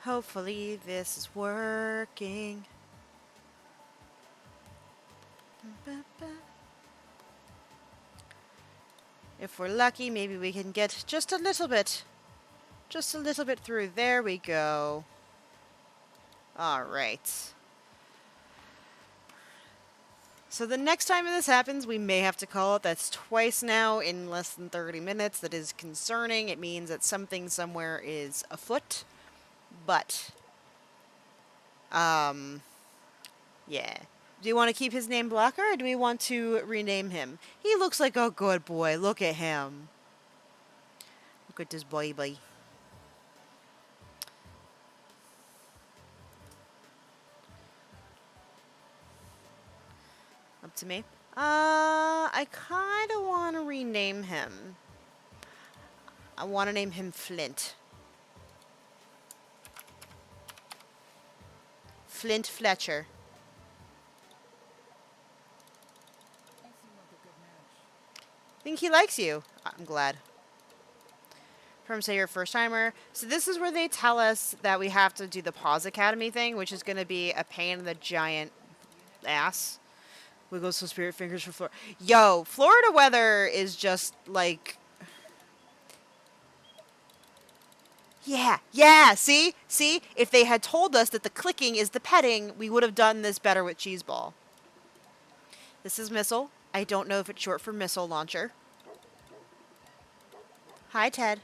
Hopefully this is working. If we're lucky, maybe we can get just a little bit through. There we go. Alright. So the next time this happens, we may have to call it. That's twice now in less than 30 minutes. That is concerning. It means that something somewhere is afoot. But, yeah. Do you want to keep his name Blocker, or do we want to rename him? He looks like a good boy. Look at him. Look at this boy. Up to me. I kind of want to rename him. I want to name him Flint. Flint Fletcher. I think he likes you. I'm glad. From say you're a first timer. So this is where they tell us that we have to do the Pause Academy thing, which is going to be a pain in the giant ass. Wiggles some spirit fingers for Florida. Yo, Florida weather is just like... Yeah, see? If they had told us that the clicking is the petting, we would have done this better with Cheeseball. This is Missile. I don't know if it's short for missile launcher. Hi, Ted.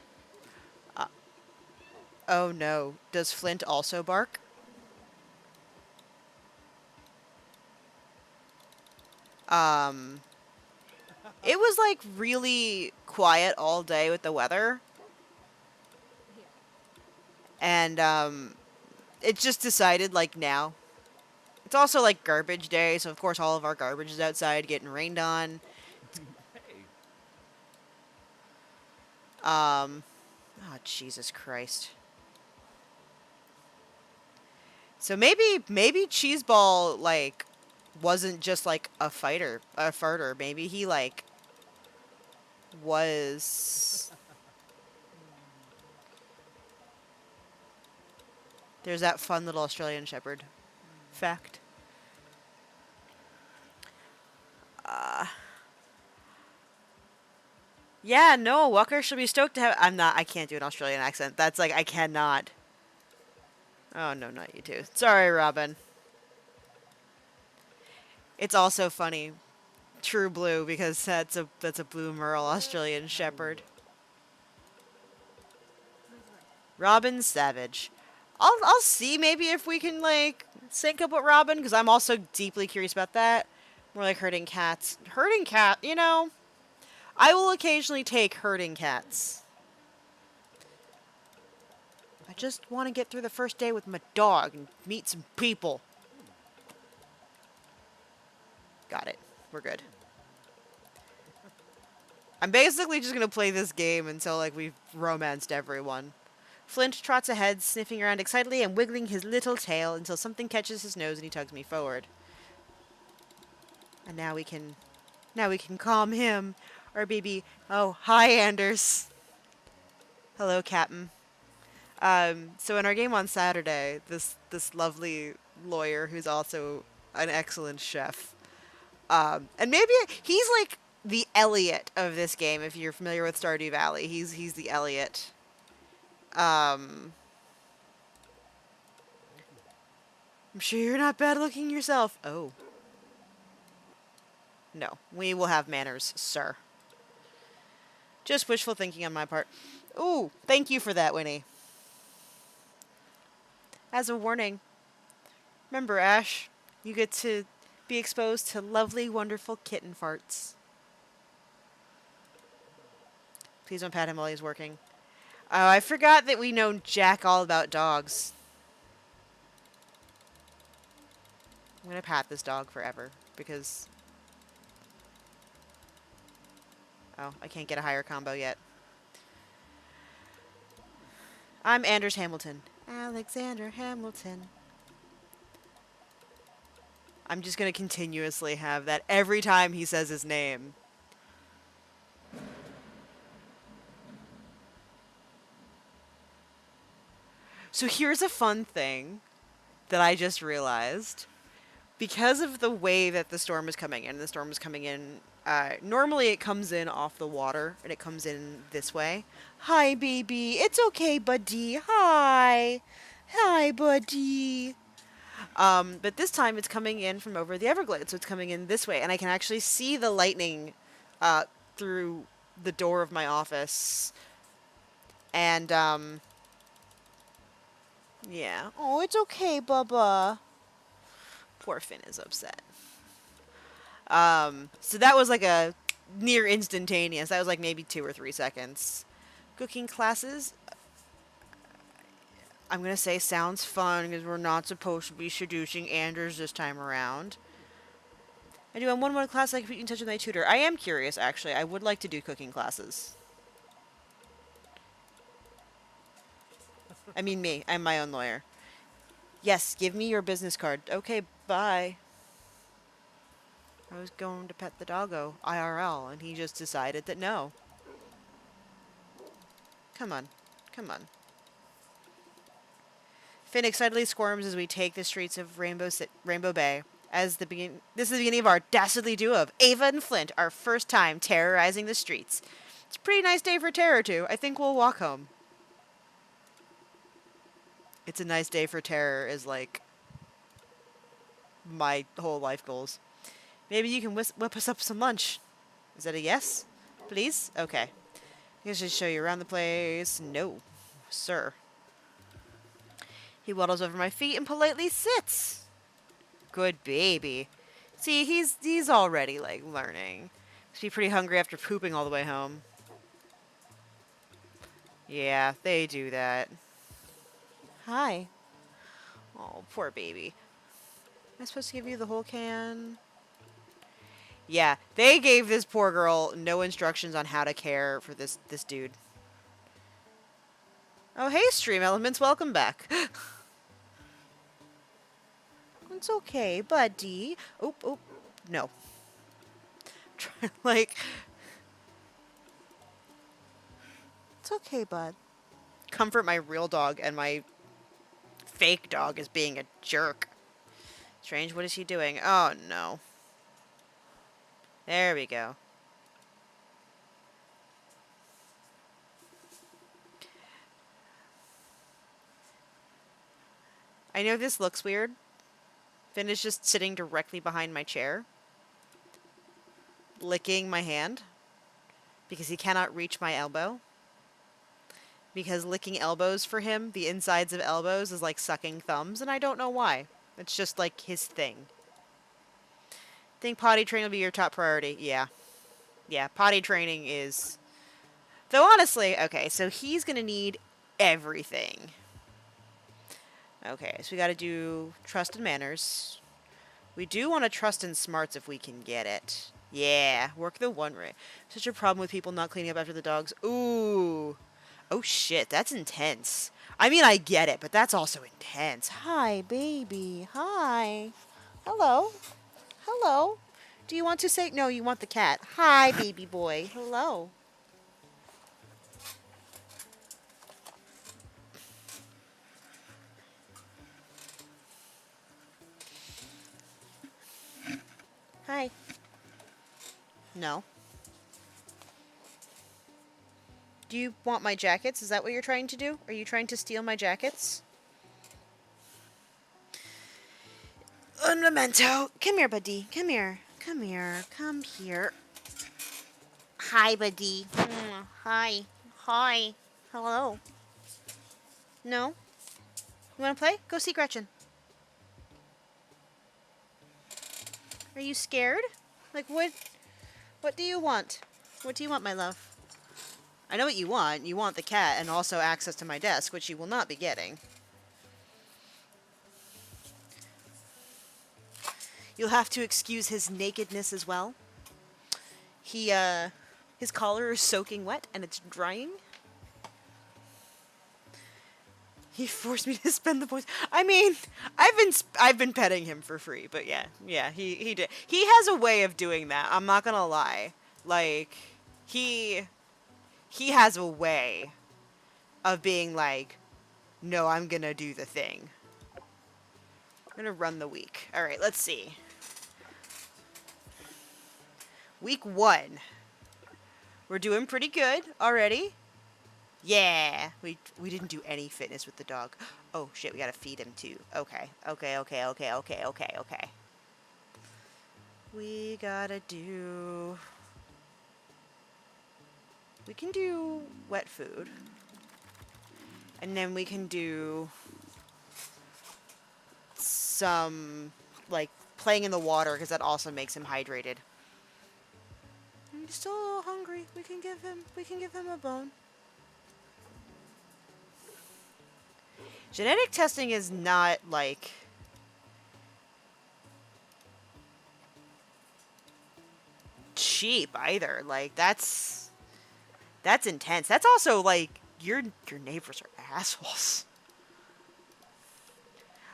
Oh no. Does Flint also bark? It was like really quiet all day with the weather. And, it just decided, like, now. It's also, like, garbage day, so of course all of our garbage is outside getting rained on. Oh, Jesus Christ. So maybe Cheeseball, like, wasn't just, like, a farter. Maybe he, like, was... There's that fun little Australian Shepherd fact. Yeah, no, Walker should be stoked to have... I can't do an Australian accent. That's like, I cannot. Oh, no, not you too. Sorry, Robin. It's also funny. True Blue, because that's a Blue Merle Australian Shepherd. Robin Savage. I'll see maybe if we can, like, sync up with Robin, because I'm also deeply curious about that. More like herding cats. Herding cat, you know, I will occasionally take herding cats. I just want to get through the first day with my dog and meet some people. Got it. We're good. I'm basically just going to play this game until, like, we've romanced everyone. Flint trots ahead, sniffing around excitedly and wiggling his little tail until something catches his nose and he tugs me forward. And now we can calm him. Or baby, oh, hi, Anders. Hello, Captain. So in our game on Saturday, this lovely lawyer who's also an excellent chef, and maybe he's like the Elliot of this game. If you're familiar with Stardew Valley, he's the Elliot. I'm sure you're not bad looking yourself. Oh. No, we will have manners, sir. Just wishful thinking on my part. Ooh, thank you for that, Winnie. As a warning, remember, Ash, you get to be exposed to lovely, wonderful kitten farts. Please don't pat him while he's working. Oh, I forgot that we know jack all about dogs. I'm gonna pat this dog forever, because... Oh, I can't get a higher combo yet. I'm Anders Hamilton. Alexander Hamilton. I'm just gonna continuously have that every time he says his name. So here's a fun thing that I just realized. Because of the way that the storm is coming in, normally it comes in off the water, and it comes in this way. Hi, baby. It's okay, buddy. Hi. Hi, buddy. But this time it's coming in from over the Everglades, so it's coming in this way, and I can actually see the lightning through the door of my office. And, yeah. Oh, it's okay, Bubba. Poor Finn is upset. So that was like a near instantaneous. That was like maybe 2 or 3 seconds. Cooking classes, I'm gonna say sounds fun because we're not supposed to be seducing Anders this time around. I do. I'm one class I can put you in touch with my tutor. I am curious, actually. I would like to do cooking classes. I mean me. I'm my own lawyer. Yes, give me your business card. Okay, bye. I was going to pet the doggo, IRL, and he just decided that no. Come on. Come on. Finn excitedly squirms as we take the streets of Rainbow Bay. This is the beginning of our dastardly duo of Ava and Flint, our first time terrorizing the streets. It's a pretty nice day for terror, too. I think we'll walk home. It's a nice day for terror is like my whole life goals. Maybe you can whip us up some lunch. Is that a yes? Please? Okay. I can just show you around the place. No, sir. He waddles over my feet and politely sits. Good baby. See, he's already, like, learning. Must be pretty hungry after pooping all the way home. Yeah, they do that. Hi. Oh, poor baby. Am I supposed to give you the whole can? Yeah, they gave this poor girl no instructions on how to care for this dude. Oh, hey, Stream Elements, welcome back. It's okay, buddy. Oh, no. Try, like... It's okay, bud. Comfort my real dog, and my fake dog is being a jerk. Strange, what is he doing? Oh, no. There we go. I know this looks weird. Finn is just sitting directly behind my chair, licking my hand, because he cannot reach my elbow. Because licking elbows for him, the insides of elbows, is like sucking thumbs, and I don't know why. It's just like his thing. Think potty training will be your top priority? Yeah. Yeah, potty training is... Though honestly, okay, so he's gonna need everything. Okay, so we gotta do trust and manners. We do want to trust in smarts if we can get it. Yeah, work the one way. Such a problem with people not cleaning up after the dogs. Ooh. Oh shit, that's intense. I mean, I get it, but that's also intense. Hi, baby. Hi. Hello. Hello. Do you want to say... No, you want the cat. Hi, baby boy. Hello. Hi. No. Do you want my jackets? Is that what you're trying to do? Are you trying to steal my jackets? Un memento. Come here, buddy. Come here. Come here. Come here. Hi, buddy. Hi. Hi. Hello. No? You want to play? Go see Gretchen. Are you scared? Like, what do you want? What do you want, my love? I know what you want. You want the cat and also access to my desk, which you will not be getting. You'll have to excuse his nakedness as well. His collar is soaking wet and it's drying. He forced me to spend the points. I mean, I've been petting him for free, but yeah, he did. He has a way of doing that. I'm not gonna lie. Like, he has a way of being like, No, I'm gonna do the thing. I'm gonna run the week. All right, let's see. Week 1. We're doing pretty good already. Yeah, we didn't do any fitness with the dog. Oh shit, we gotta feed him too. Okay, okay, okay, okay, okay, okay, okay. We gotta do... We can do wet food. And then we can do some, like, playing in the water, because that also makes him hydrated. He's still a little hungry. We can give him a bone. Genetic testing is not, like, cheap either. Like, that's intense. That's also, like, your neighbors are assholes.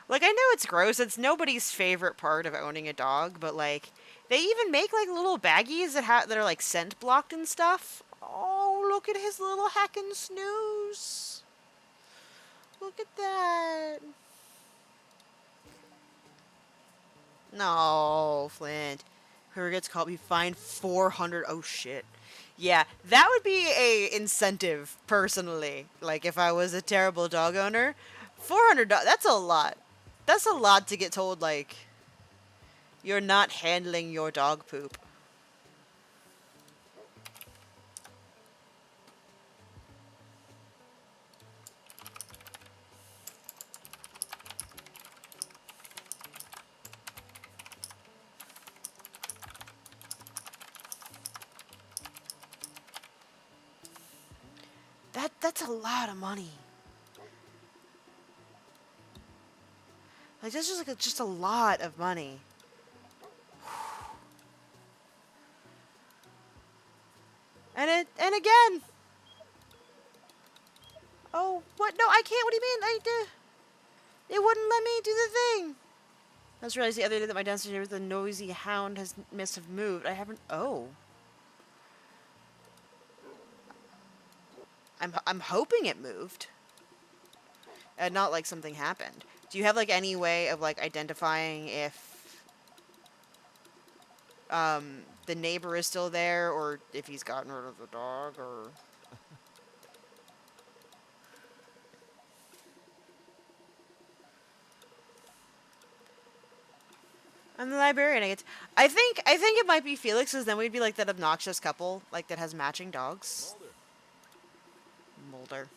Like, I know it's gross. It's nobody's favorite part of owning a dog, but, like, they even make, like, little baggies that are, like, scent blocked and stuff. Oh, look at his little hacking snooze. Look at that. No, Flint. Whoever gets caught, we fine 400. Oh, shit. Yeah, that would be a incentive, personally. Like, if I was a terrible dog owner, $400, that's a lot. That's a lot to get told, like, you're not handling your dog poop. That's a lot of money. Like, that's just, like, just a lot of money. And again. Oh, what? No, I can't. What do you mean? It wouldn't let me do the thing. I just realized the other day that my downstairs neighbor with the noisy hound must have moved. I haven't. Oh. I'm hoping it moved. And not like something happened. Do you have, like, any way of, like, identifying if the neighbor is still there, or if he's gotten rid of the dog, or... I'm the librarian. I think it might be Felix's. Then we'd be like that obnoxious couple, like, that has matching dogs. Mulder.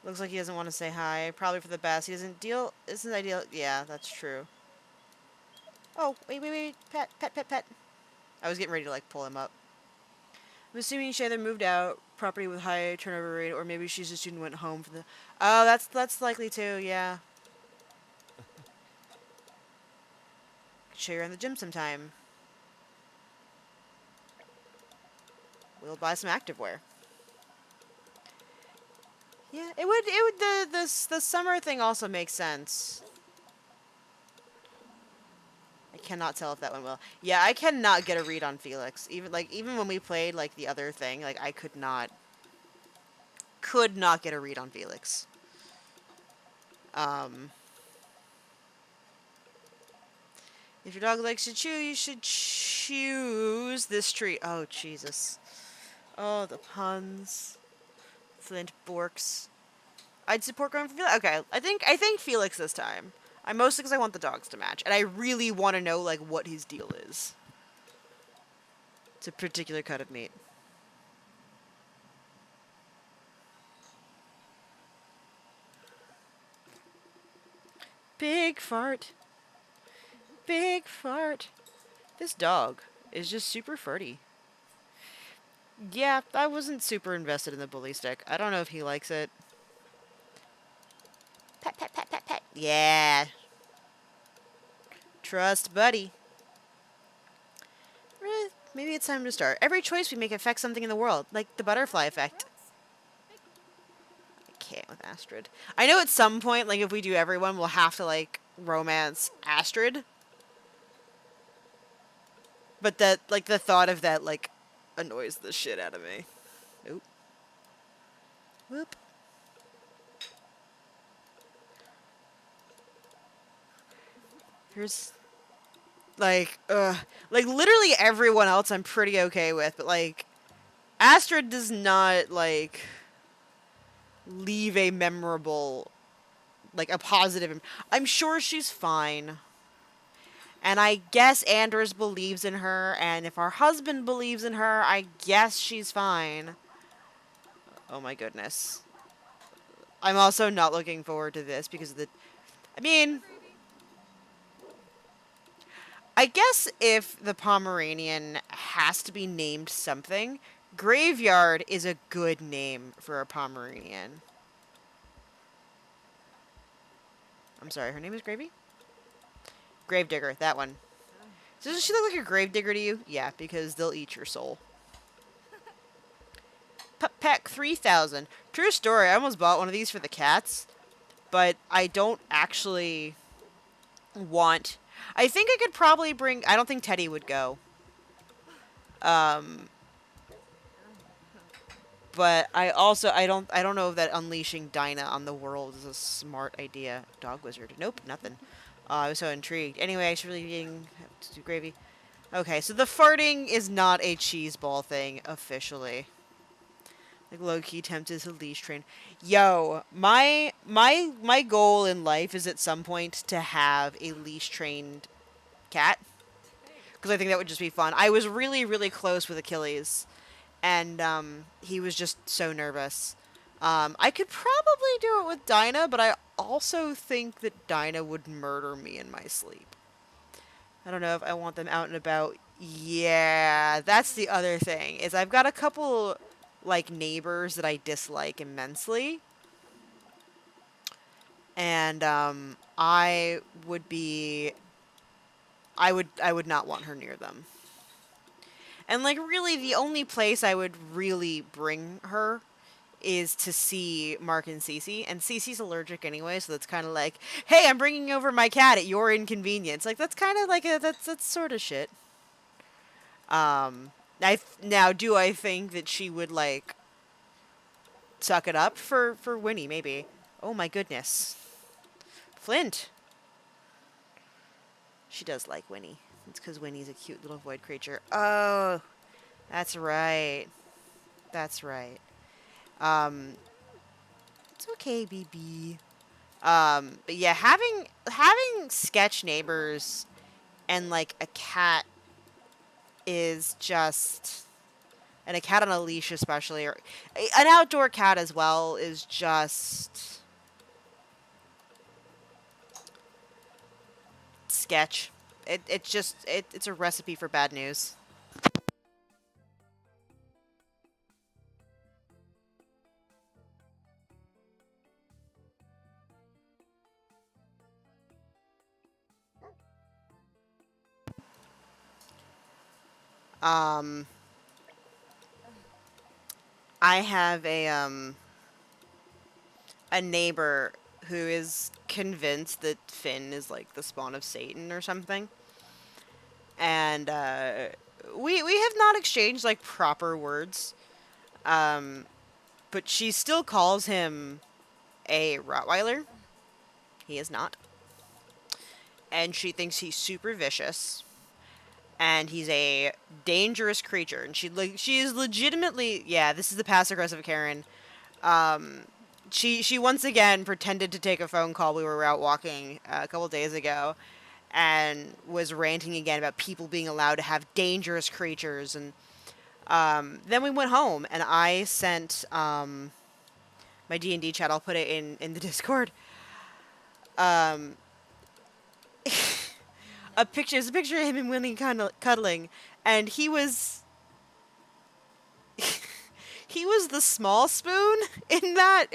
Looks like he doesn't want to say hi. Probably for the best. He doesn't deal. Isn't ideal. Yeah, that's true. Oh, wait. Pet, pet, pet, pet. I was getting ready to, like, pull him up. I'm assuming she either moved out, property with high turnover rate, or maybe she's a student and went home for the... Oh, that's likely too, yeah. Could show you around the gym sometime. We'll buy some activewear. Yeah, it would, the summer thing also makes sense. I cannot tell if that one will. Yeah, I cannot get a read on Felix. Even when we played, like, the other thing, like, I could not get a read on Felix. If your dog likes to chew, you should choose this treat. Oh, Jesus. Oh, the puns. Flint Borks. I'd support going for Felix. Okay, I think Felix this time. I'm mostly because I want the dogs to match, and I really want to know, like, what his deal is. It's a particular cut of meat. Big fart. Big fart. This dog is just super farty. Yeah, I wasn't super invested in the bully stick. I don't know if he likes it. Pet, pet, pet, pet, pet. Yeah. Trust buddy. Maybe it's time to start. Every choice we make affects something in the world, like the butterfly effect. I can't with Astrid. I know at some point, like, if we do everyone, we'll have to, like, romance Astrid. But that, like, the thought of that, like, annoys the shit out of me. Oop. Whoop. Here's, like, literally everyone else I'm pretty okay with, but, like, Astrid does not, like, leave a memorable, like, a positive. I'm sure she's fine. And I guess Anders believes in her, and if our husband believes in her, I guess she's fine. Oh my goodness. I'm also not looking forward to this because of the. I mean, I guess if the Pomeranian has to be named something, Graveyard is a good name for a Pomeranian. I'm sorry, her name is Gravy? Gravedigger, that one. Doesn't she look like a gravedigger to you? Yeah, because they'll eat your soul. Pup Pack 3000. True story, I almost bought one of these for the cats, but I don't actually want. I think I could probably bring. I don't think Teddy would go. Um, but I don't know if that unleashing Dinah on the world is a smart idea. Dog wizard. Nope, nothing. I was so intrigued. Anyway, I should really be eating gravy. Okay, so the farting is not a cheese ball thing officially. Like low-key tempted to leash train. Yo, my goal in life is at some point to have a leash trained cat because I think that would just be fun. I was really really close with Achilles, and he was just so nervous. I could probably do it with Dinah, but I also think that Dinah would murder me in my sleep. I don't know if I want them out and about. Yeah, that's the other thing. Is I've got a couple like neighbors that I dislike immensely. And I would not want her near them. And like really the only place I would really bring her is to see Mark and Cece, and Cece's allergic anyway, so that's kind of like, hey, I'm bringing over my cat at your inconvenience. Like that's kind of like that's sort of shit. Now do I think that she would like suck it up for Winnie? Maybe. Oh my goodness, Flint. She does like Winnie. It's because Winnie's a cute little void creature. Oh, that's right. That's right. Um, it's okay, BB. But yeah, having sketch neighbors and like a cat is just, and a cat on a leash especially, or an outdoor cat as well is just sketch. It's a recipe for bad news. Um, I have a neighbor who is convinced that Finn is like the spawn of Satan or something, and we have not exchanged like proper words, um, but she still calls him a Rottweiler. He is not, and she thinks he's super vicious, and he's a dangerous creature, and she is legitimately, yeah. This is the passive aggressive Karen. Um, she once again pretended to take a phone call. We were out walking a couple days ago, and was ranting again about people being allowed to have dangerous creatures. And then we went home, and I sent my D&D chat. I'll put it in the Discord. Um, a picture. It's a picture of him and Winnie kind of cuddling, and he was the small spoon in that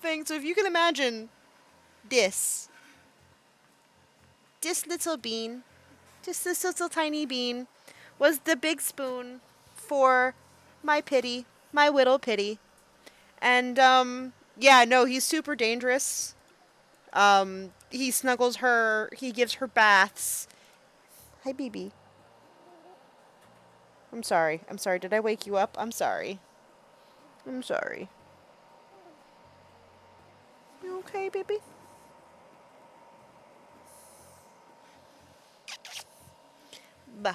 thing. So if you can imagine this little bean, just this little tiny bean, was the big spoon for my pity, my whittle pity. And yeah, no, he's super dangerous. He snuggles her, he gives her baths. Hi, BB. I'm sorry. I'm sorry. Did I wake you up? I'm sorry. I'm sorry. You okay, baby? Bah.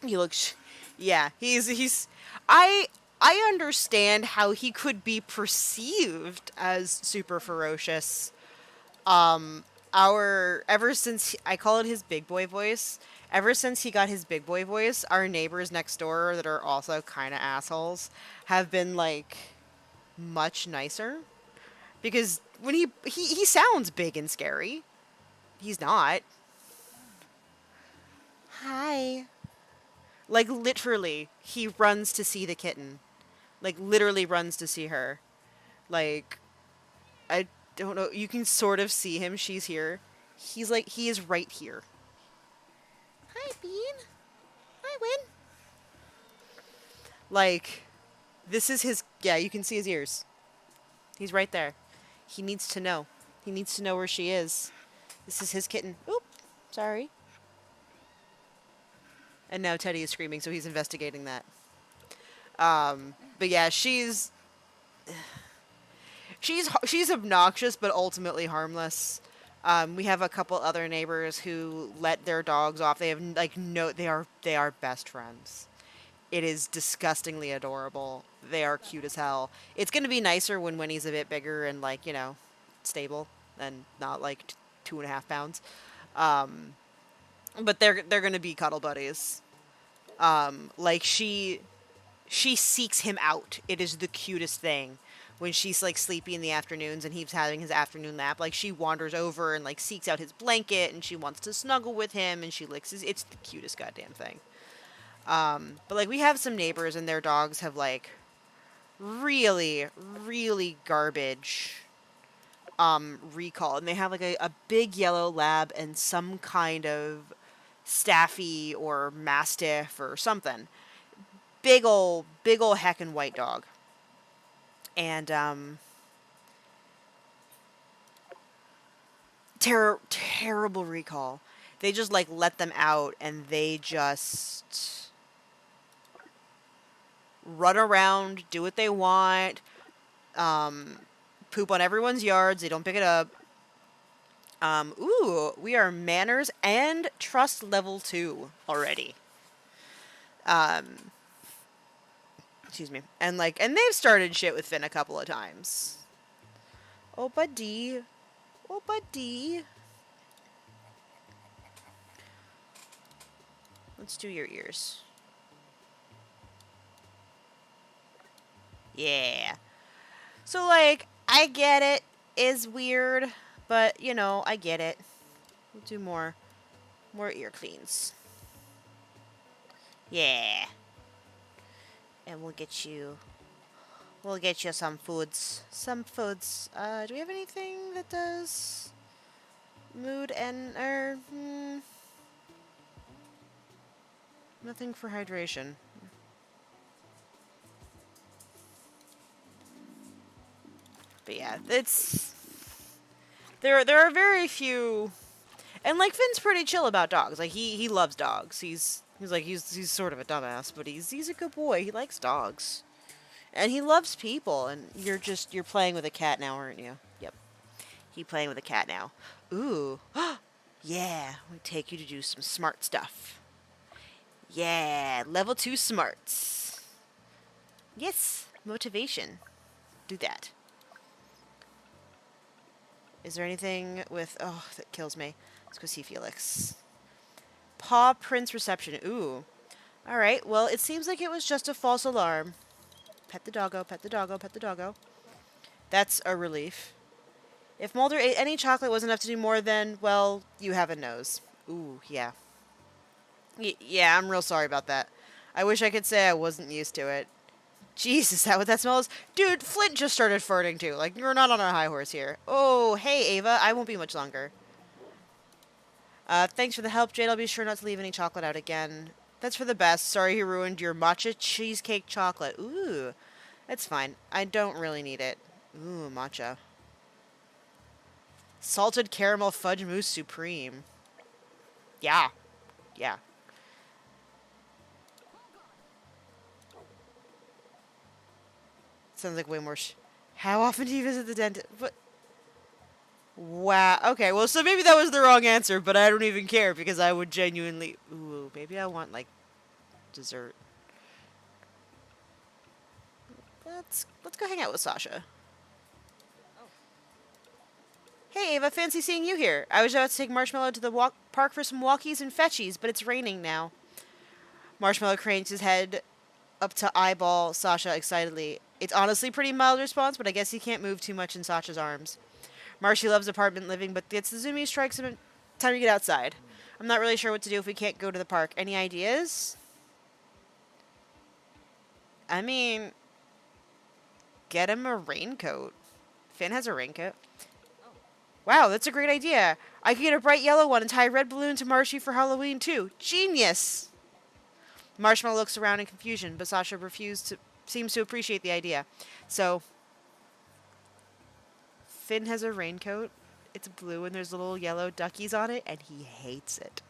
He looks. Yeah, he's. I I understand how he could be perceived as super ferocious. Our ever since I call it his big boy voice. Ever since he got his big boy voice, our neighbors next door that are also kind of assholes have been like much nicer because when he sounds big and scary. He's not. Hi. Like literally, he runs to see the kitten. Like literally runs to see her. Like I don't know, you can sort of see him. She's here. He is right here. Hi, Bean. Hi, Win. Like this is his yeah, you can see his ears. He's right there. He needs to know. He needs to know where she is. This is his kitten. Oop. Sorry. And now Teddy is screaming, so he's investigating that. But yeah, she's obnoxious, but ultimately harmless. We have a couple other neighbors who let their dogs off. They have like no, they are best friends. It is disgustingly adorable. They are cute as hell. It's gonna be nicer when Winnie's a bit bigger and like stable and not like 2.5 pounds. Um, but they're gonna be cuddle buddies. Like she seeks him out. It is the cutest thing. When she's like sleepy in the afternoons and he's having his afternoon nap, like she wanders over and like seeks out his blanket and she wants to snuggle with him and she licks his. It's the cutest goddamn thing. But like we have some neighbors and their dogs have like really, really garbage recall, and they have like a big yellow lab and some kind of staffy or mastiff or something. Big ol' heckin' white dog. And terrible recall. They just like let them out and they just run around, do what they want, um, poop on everyone's yards. They don't pick it up. Ooh, we are manners and trust level 2 already. Um, excuse me. And they've started shit with Finn a couple of times. Oh, buddy. Oh, buddy. Let's do your ears. Yeah. So, like, I get it is weird, but, I get it. We'll do more ear cleans. Yeah. And we'll get you some foods. Some foods. Do we have anything that does mood and, nothing for hydration. But yeah, there are very few, and like Finn's pretty chill about dogs. Like he loves dogs. He's sort of a dumbass, but he's a good boy. He likes dogs, and he loves people. And you're playing with a cat now, aren't you? Yep, he playing with a cat now. Ooh, yeah. We take you to do some smart stuff. Yeah, level 2 smarts. Yes, motivation. Do that. Is there anything with... Oh, that kills me. Let's go see Felix. Paw prints reception. Ooh. Alright, well, it seems like it was just a false alarm. Pet the doggo, pet the doggo, pet the doggo. That's a relief. If Mulder ate any chocolate was enough to do more than, well, you have a nose. Ooh, yeah. Yeah, I'm real sorry about that. I wish I could say I wasn't used to it. Jesus, is that what that smells? Dude, Flint just started farting too. Like, we're not on our high horse here. Oh, hey, Ava. I won't be much longer. Thanks for the help, Jade. I'll be sure not to leave any chocolate out again. That's for the best. Sorry he ruined your matcha cheesecake chocolate. Ooh, that's fine. I don't really need it. Ooh, matcha. Salted caramel fudge mousse supreme. Yeah. Yeah. Sounds like way more. How often do you visit the dentist? What? Wow. Okay. Well, so maybe that was the wrong answer, but I don't even care because I would genuinely. Ooh, maybe I want like dessert. Let's go hang out with Sasha. Hey Ava, fancy seeing you here. I was about to take Marshmallow to the park for some walkies and fetchies, but it's raining now. Marshmallow cranes his head up to eyeball Sasha excitedly. It's honestly pretty mild response, but I guess he can't move too much in Sasha's arms. Marshy loves apartment living, but gets the zoomies strikes him time to get outside. I'm not really sure what to do if we can't go to the park. Any ideas? I mean, get him a raincoat. Finn has a raincoat. Wow, that's a great idea. I could get a bright yellow one and tie a red balloon to Marshy for Halloween, too. Genius! Marshmallow looks around in confusion, but Sasha seems to appreciate the idea. So, Finn has a raincoat. It's blue and there's little yellow duckies on it, and he hates it.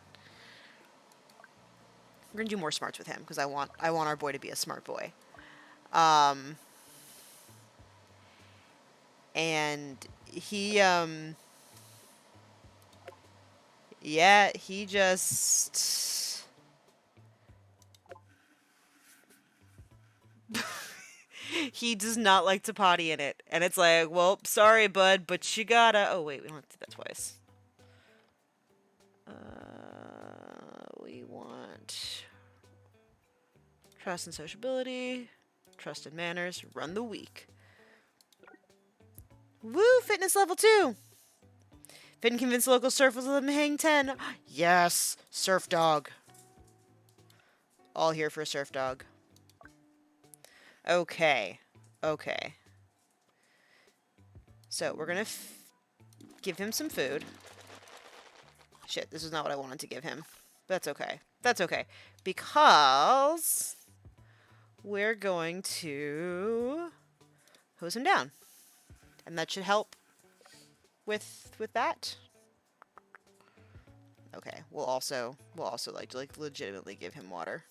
We're gonna do more smarts with him because I want our boy to be a smart boy. And he yeah, he just he does not like to potty in it. And it's like, well, sorry, bud, but you gotta... Oh, wait, we don't have to do that twice. We want... Trust and sociability. Trust and manners. Run the week. Woo! Fitness level 2! Finn convinced the local surfers to let him hang 10. Yes! Surf dog. All here for a surf dog. Okay. Okay. So, we're gonna give him some food. Shit, this is not what I wanted to give him. That's okay. That's okay. Because we're going to hose him down. And that should help with that. Okay, we'll also like to legitimately give him water.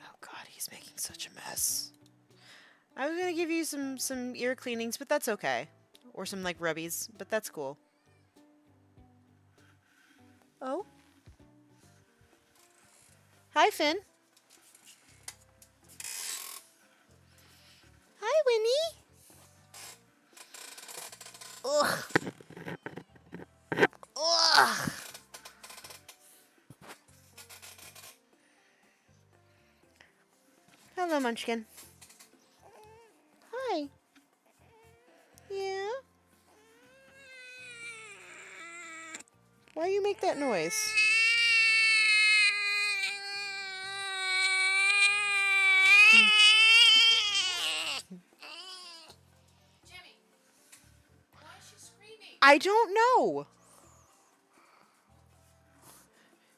Oh god, he's making such a mess. I was gonna give you some ear cleanings, but that's okay. Or some like rubbies, but that's cool. Oh? Hi, Finn. Hi, Winnie. Ugh. Ugh. Hello, Munchkin. Hi. Yeah? Why you make that noise? Jimmy, why is she screaming? I don't know.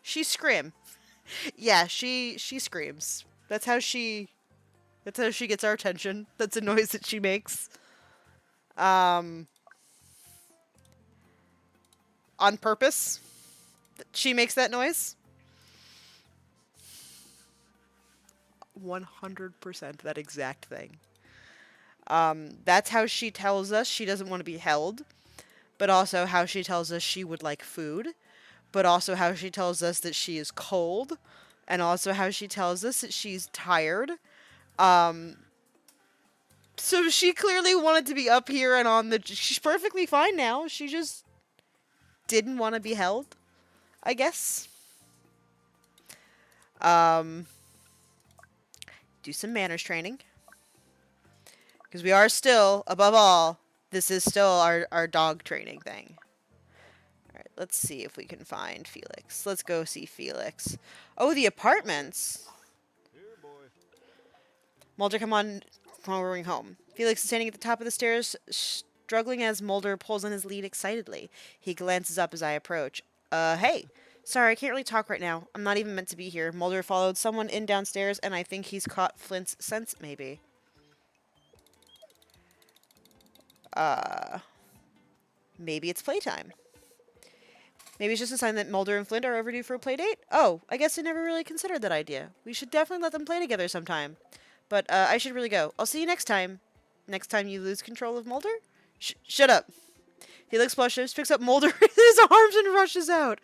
She scream. Yeah, she screams. That's how she gets our attention. That's a noise that she makes. On purpose. She makes that noise. 100% that exact thing. That's how she tells us she doesn't want to be held, but also how she tells us she would like food, but also how she tells us that she is cold, and also how she tells us that she's tired. So she clearly wanted to be up here and on the... She's perfectly fine now. She just didn't want to be held, I guess. Do some manners training. Because we are still, above all, this is still our dog training thing. Alright, let's see if we can find Felix. Let's go see Felix. Oh, the apartments! Here, boy. Mulder, come on, we're going home. Felix is standing at the top of the stairs, struggling as Mulder pulls on his lead excitedly. He glances up as I approach. Hey. Sorry, I can't really talk right now. I'm not even meant to be here. Mulder followed someone in downstairs, and I think he's caught Flint's scent, maybe. Maybe it's playtime. Maybe it's just a sign that Mulder and Flint are overdue for a play date? Oh, I guess I never really considered that idea. We should definitely let them play together sometime. But I should really go. I'll see you next time. Next time you lose control of Mulder? Shut up. Felix blushes, picks up Mulder in his arms, and rushes out.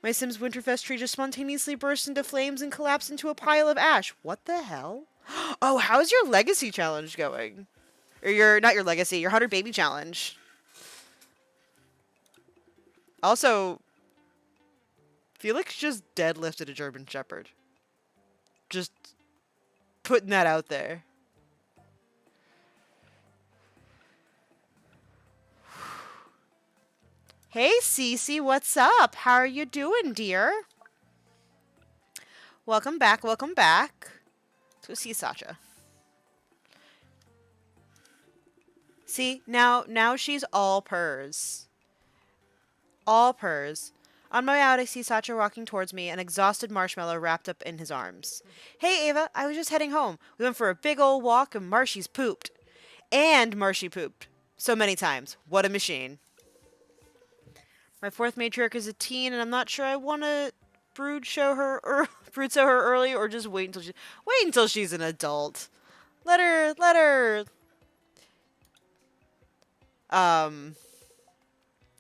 My Sims Winterfest tree just spontaneously burst into flames and collapsed into a pile of ash. What the hell? Oh, how's your legacy challenge going? Or not your legacy, your 100 baby challenge. Also, Felix just deadlifted a German Shepherd. Just putting that out there. Hey, Cece, what's up? How are you doing, dear? Welcome back, welcome back. Let's go see Sacha. See, now she's all purrs. All purrs. On my way out, I see Sacha walking towards me, an exhausted marshmallow wrapped up in his arms. Hey, Ava, I was just heading home. We went for a big old walk, and Marshy's pooped. And Marshy pooped. So many times. What a machine. My fourth matriarch is a teen, and I'm not sure I want to brood show her early, or just wait until she's an adult. Let her.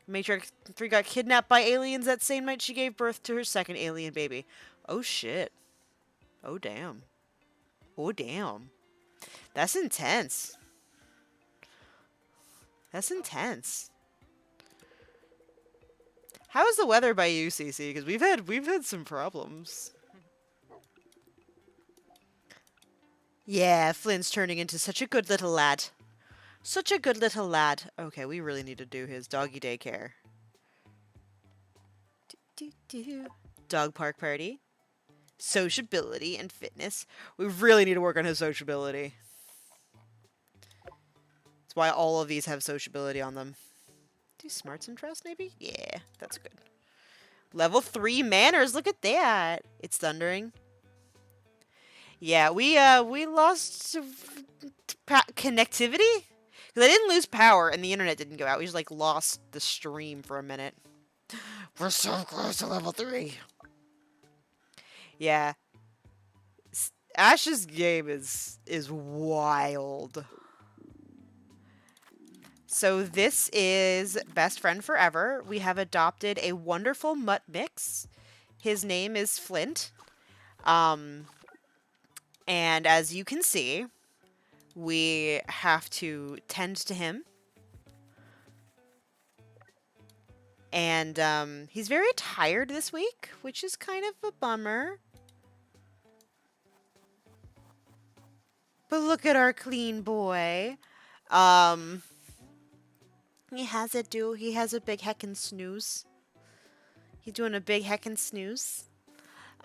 Matriarch 3 got kidnapped by aliens that same night she gave birth to her second alien baby. Oh shit. Oh damn. Oh damn. That's intense. That's intense. How is the weather by you, Cece? Because we've had some problems. Yeah, Flynn's turning into such a good little lad. Such a good little lad. Okay, we really need to do his doggy daycare. Dog park party. Sociability and fitness. We really need to work on his sociability. That's why all of these have sociability on them. Do smarts and trust, maybe? Yeah, that's good. Level 3 manners. Look at that. It's thundering. Yeah, we lost connectivity. Because I didn't lose power and the internet didn't go out. We just like lost the stream for a minute. We're so close to level 3. Yeah. Ash's game is wild. So this is Best Friend Forever. We have adopted a wonderful mutt mix. His name is Flint. And as you can see, we have to tend to him. And he's very tired this week, which is kind of a bummer. But look at our clean boy. He has a big heckin' snooze. He's doing a big heckin' snooze.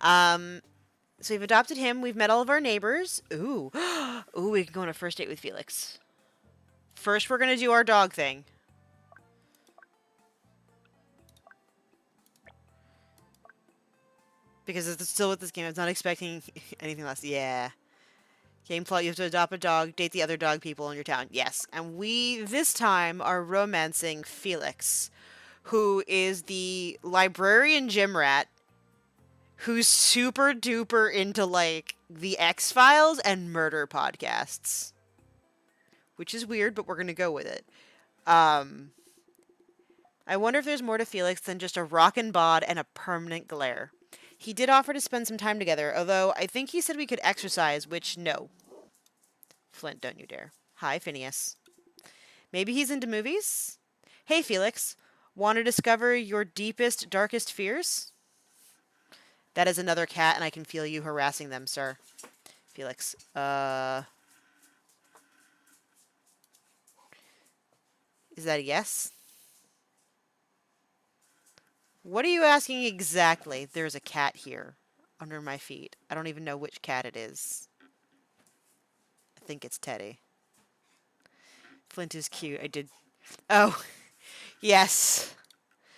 So we've adopted him. We've met all of our neighbors. Ooh. Ooh, we can go on a first date with Felix. First, we're going to do our dog thing. Because it's still with this game. I was not expecting anything less. Yeah. Game plot, you have to adopt a dog, date the other dog people in your town. Yes. And we, this time, are romancing Felix, who is the librarian gym rat who's super duper into, like, the X-Files and murder podcasts. Which is weird, but we're going to go with it. I wonder if there's more to Felix than just a rockin' bod and a permanent glare. He did offer to spend some time together, although I think he said we could exercise, which, no. Flint, don't you dare. Hi, Phineas. Maybe he's into movies? Hey, Felix. Want to discover your deepest, darkest fears? That is another cat, and I can feel you harassing them, sir. Felix, is that a yes? What are you asking exactly? There's a cat here, under my feet. I don't even know which cat it is. I think it's Teddy. Flint is cute. I did... Oh, yes.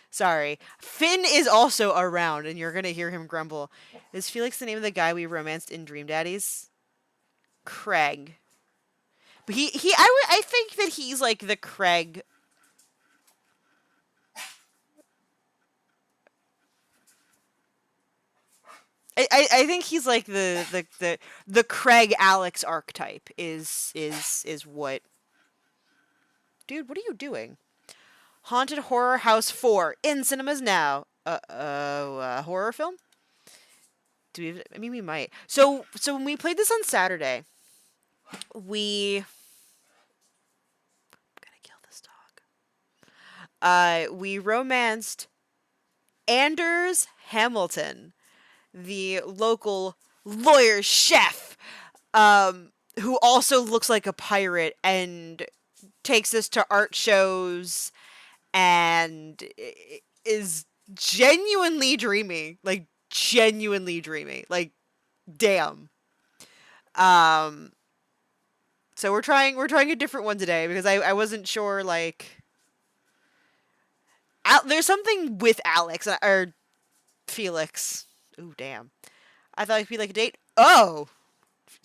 Sorry. Finn is also around, and you're going to hear him grumble. Is Felix the name of the guy we romanced in Dream Daddies? Craig. But I think that he's like the Craig. I think he's like the Craig Alex archetype is what. Dude, what are you doing? Haunted Horror House 4 in cinemas now. Horror film? Do we? I mean, we might. So when we played this on Saturday, we gotta kill this dog. We romanced Anders Hamilton, the local lawyer chef, who also looks like a pirate and takes us to art shows and is genuinely dreamy, like genuinely dreamy, like damn. Um, so we're trying a different one today because I wasn't sure like there's something with Alex or Felix. Ooh, damn. I thought it'd be like a date. Oh,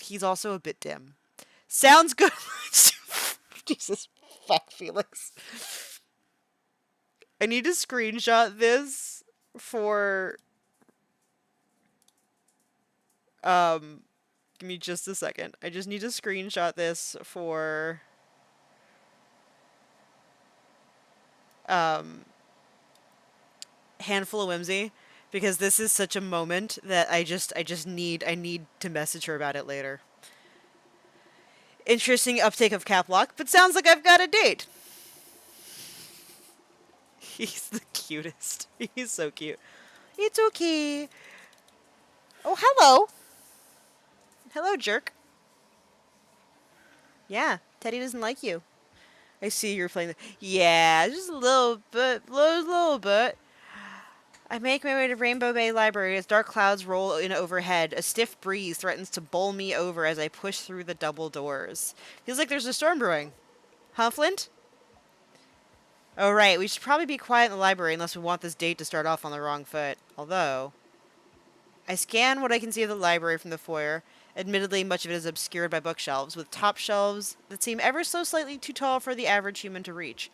he's also a bit dim. Sounds good. Jesus, fuck Felix. I need to screenshot this for um give me just a second. I just need to screenshot this for um Handful of Whimsy because this is such a moment that I need to message her about it later. Interesting uptake of cap lock, but sounds like I've got a date. He's the cutest. He's so cute. It's okay. Oh, hello. Hello, jerk. Yeah, Teddy doesn't like you. I see you're playing yeah, just a little bit, little bit. I make my way to Rainbow Bay Library as dark clouds roll in overhead. A stiff breeze threatens to bowl me over as I push through the double doors. Feels like there's a storm brewing. Huh, Flint? Oh, right. We should probably be quiet in the library unless we want this date to start off on the wrong foot. Although, I scan what I can see of the library from the foyer. Admittedly, much of it is obscured by bookshelves, with top shelves that seem ever so slightly too tall for the average human to reach.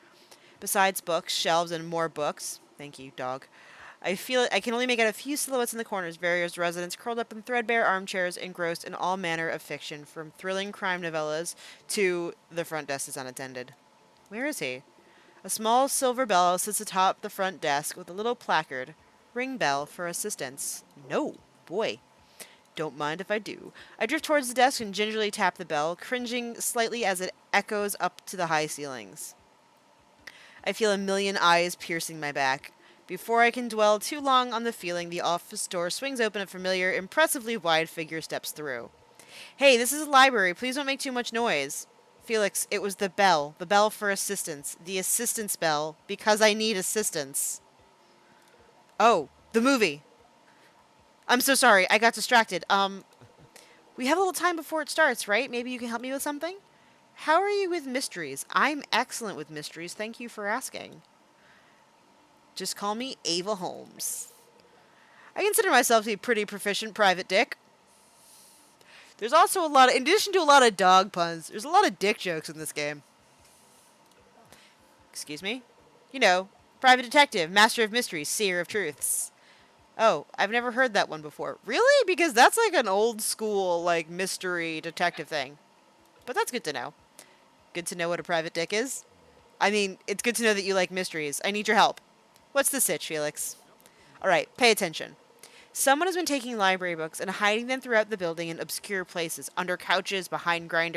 Besides books, shelves, and more books. Thank you, dog. I feel I can only make out a few silhouettes in the corners, various residents curled up in threadbare armchairs, engrossed in all manner of fiction, from thrilling crime novellas to the front desk is unattended. Where is he? A small silver bell sits atop the front desk with a little placard. Ring bell for assistance. No, boy. Don't mind if I do. I drift towards the desk and gingerly tap the bell, cringing slightly as it echoes up to the high ceilings. I feel a million eyes piercing my back. Before I can dwell too long on the feeling, the office door swings open. A familiar, impressively wide figure steps through. Hey, this is a library. Please don't make too much noise. Felix, it was the bell. The bell for assistance. The assistance bell. Because I need assistance. Oh, the movie. I'm so sorry. I got distracted. We have a little time before it starts, right? Maybe you can help me with something? How are you with mysteries? I'm excellent with mysteries. Thank you for asking. Just call me Ava Holmes. I consider myself to be a pretty proficient private dick. There's also in addition to a lot of dog puns, there's a lot of dick jokes in this game. Excuse me? You know, private detective, master of mysteries, seer of truths. Oh, I've never heard that one before. Really? Because that's like an old school, like, mystery detective thing. But that's good to know. Good to know what a private dick is. I mean, it's good to know that you like mysteries. I need your help. What's the sitch, Felix? Alright, pay attention. Someone has been taking library books and hiding them throughout the building in obscure places, under couches, behind behind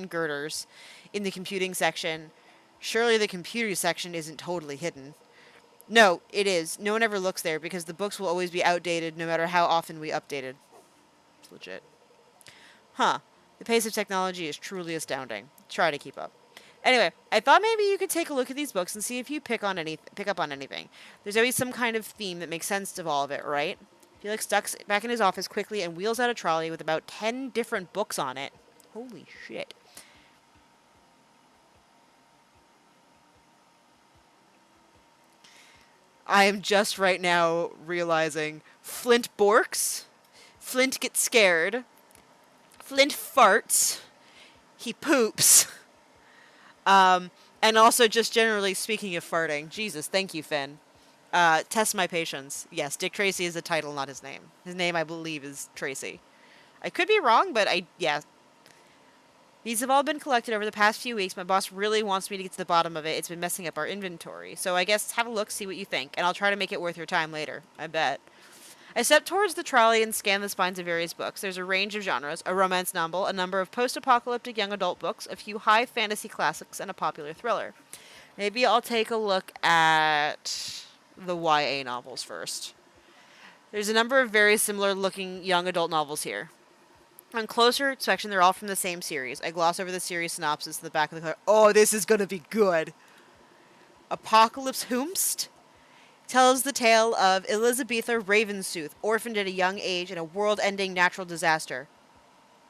girders, in the computing section. Surely the computer section isn't totally hidden. No, it is. No one ever looks there because the books will always be outdated no matter how often we update it. It's legit. Huh. The pace of technology is truly astounding. Try to keep up. Anyway, I thought maybe you could take a look at these books and see if you pick up on anything. There's always some kind of theme that makes sense of all of it, right? Felix ducks back in his office quickly and wheels out a trolley with about 10 different books on it. Holy shit. I am just right now realizing Flint borks, Flint gets scared, Flint farts, he poops. And also just generally speaking of farting. Jesus, thank you, Finn. Test my patience. Yes, Dick Tracy is the title, not his name. His name, I believe, is Tracy. I could be wrong, but yeah. These have all been collected over the past few weeks. My boss really wants me to get to the bottom of it. It's been messing up our inventory. So I guess have a look, see what you think, and I'll try to make it worth your time later. I bet. I step towards the trolley and scan the spines of various books. There's a range of genres: a romance novel, a number of post apocalyptic young adult books, a few high fantasy classics, and a popular thriller. Maybe I'll take a look at the YA novels first. There's a number of very similar looking young adult novels here. On closer inspection, they're all from the same series. I gloss over the series synopsis in the back of the cover. Oh, this is gonna be good. Apocalypse Whomst tells the tale of Elizabetha Ravensooth, orphaned at a young age in a world-ending natural disaster.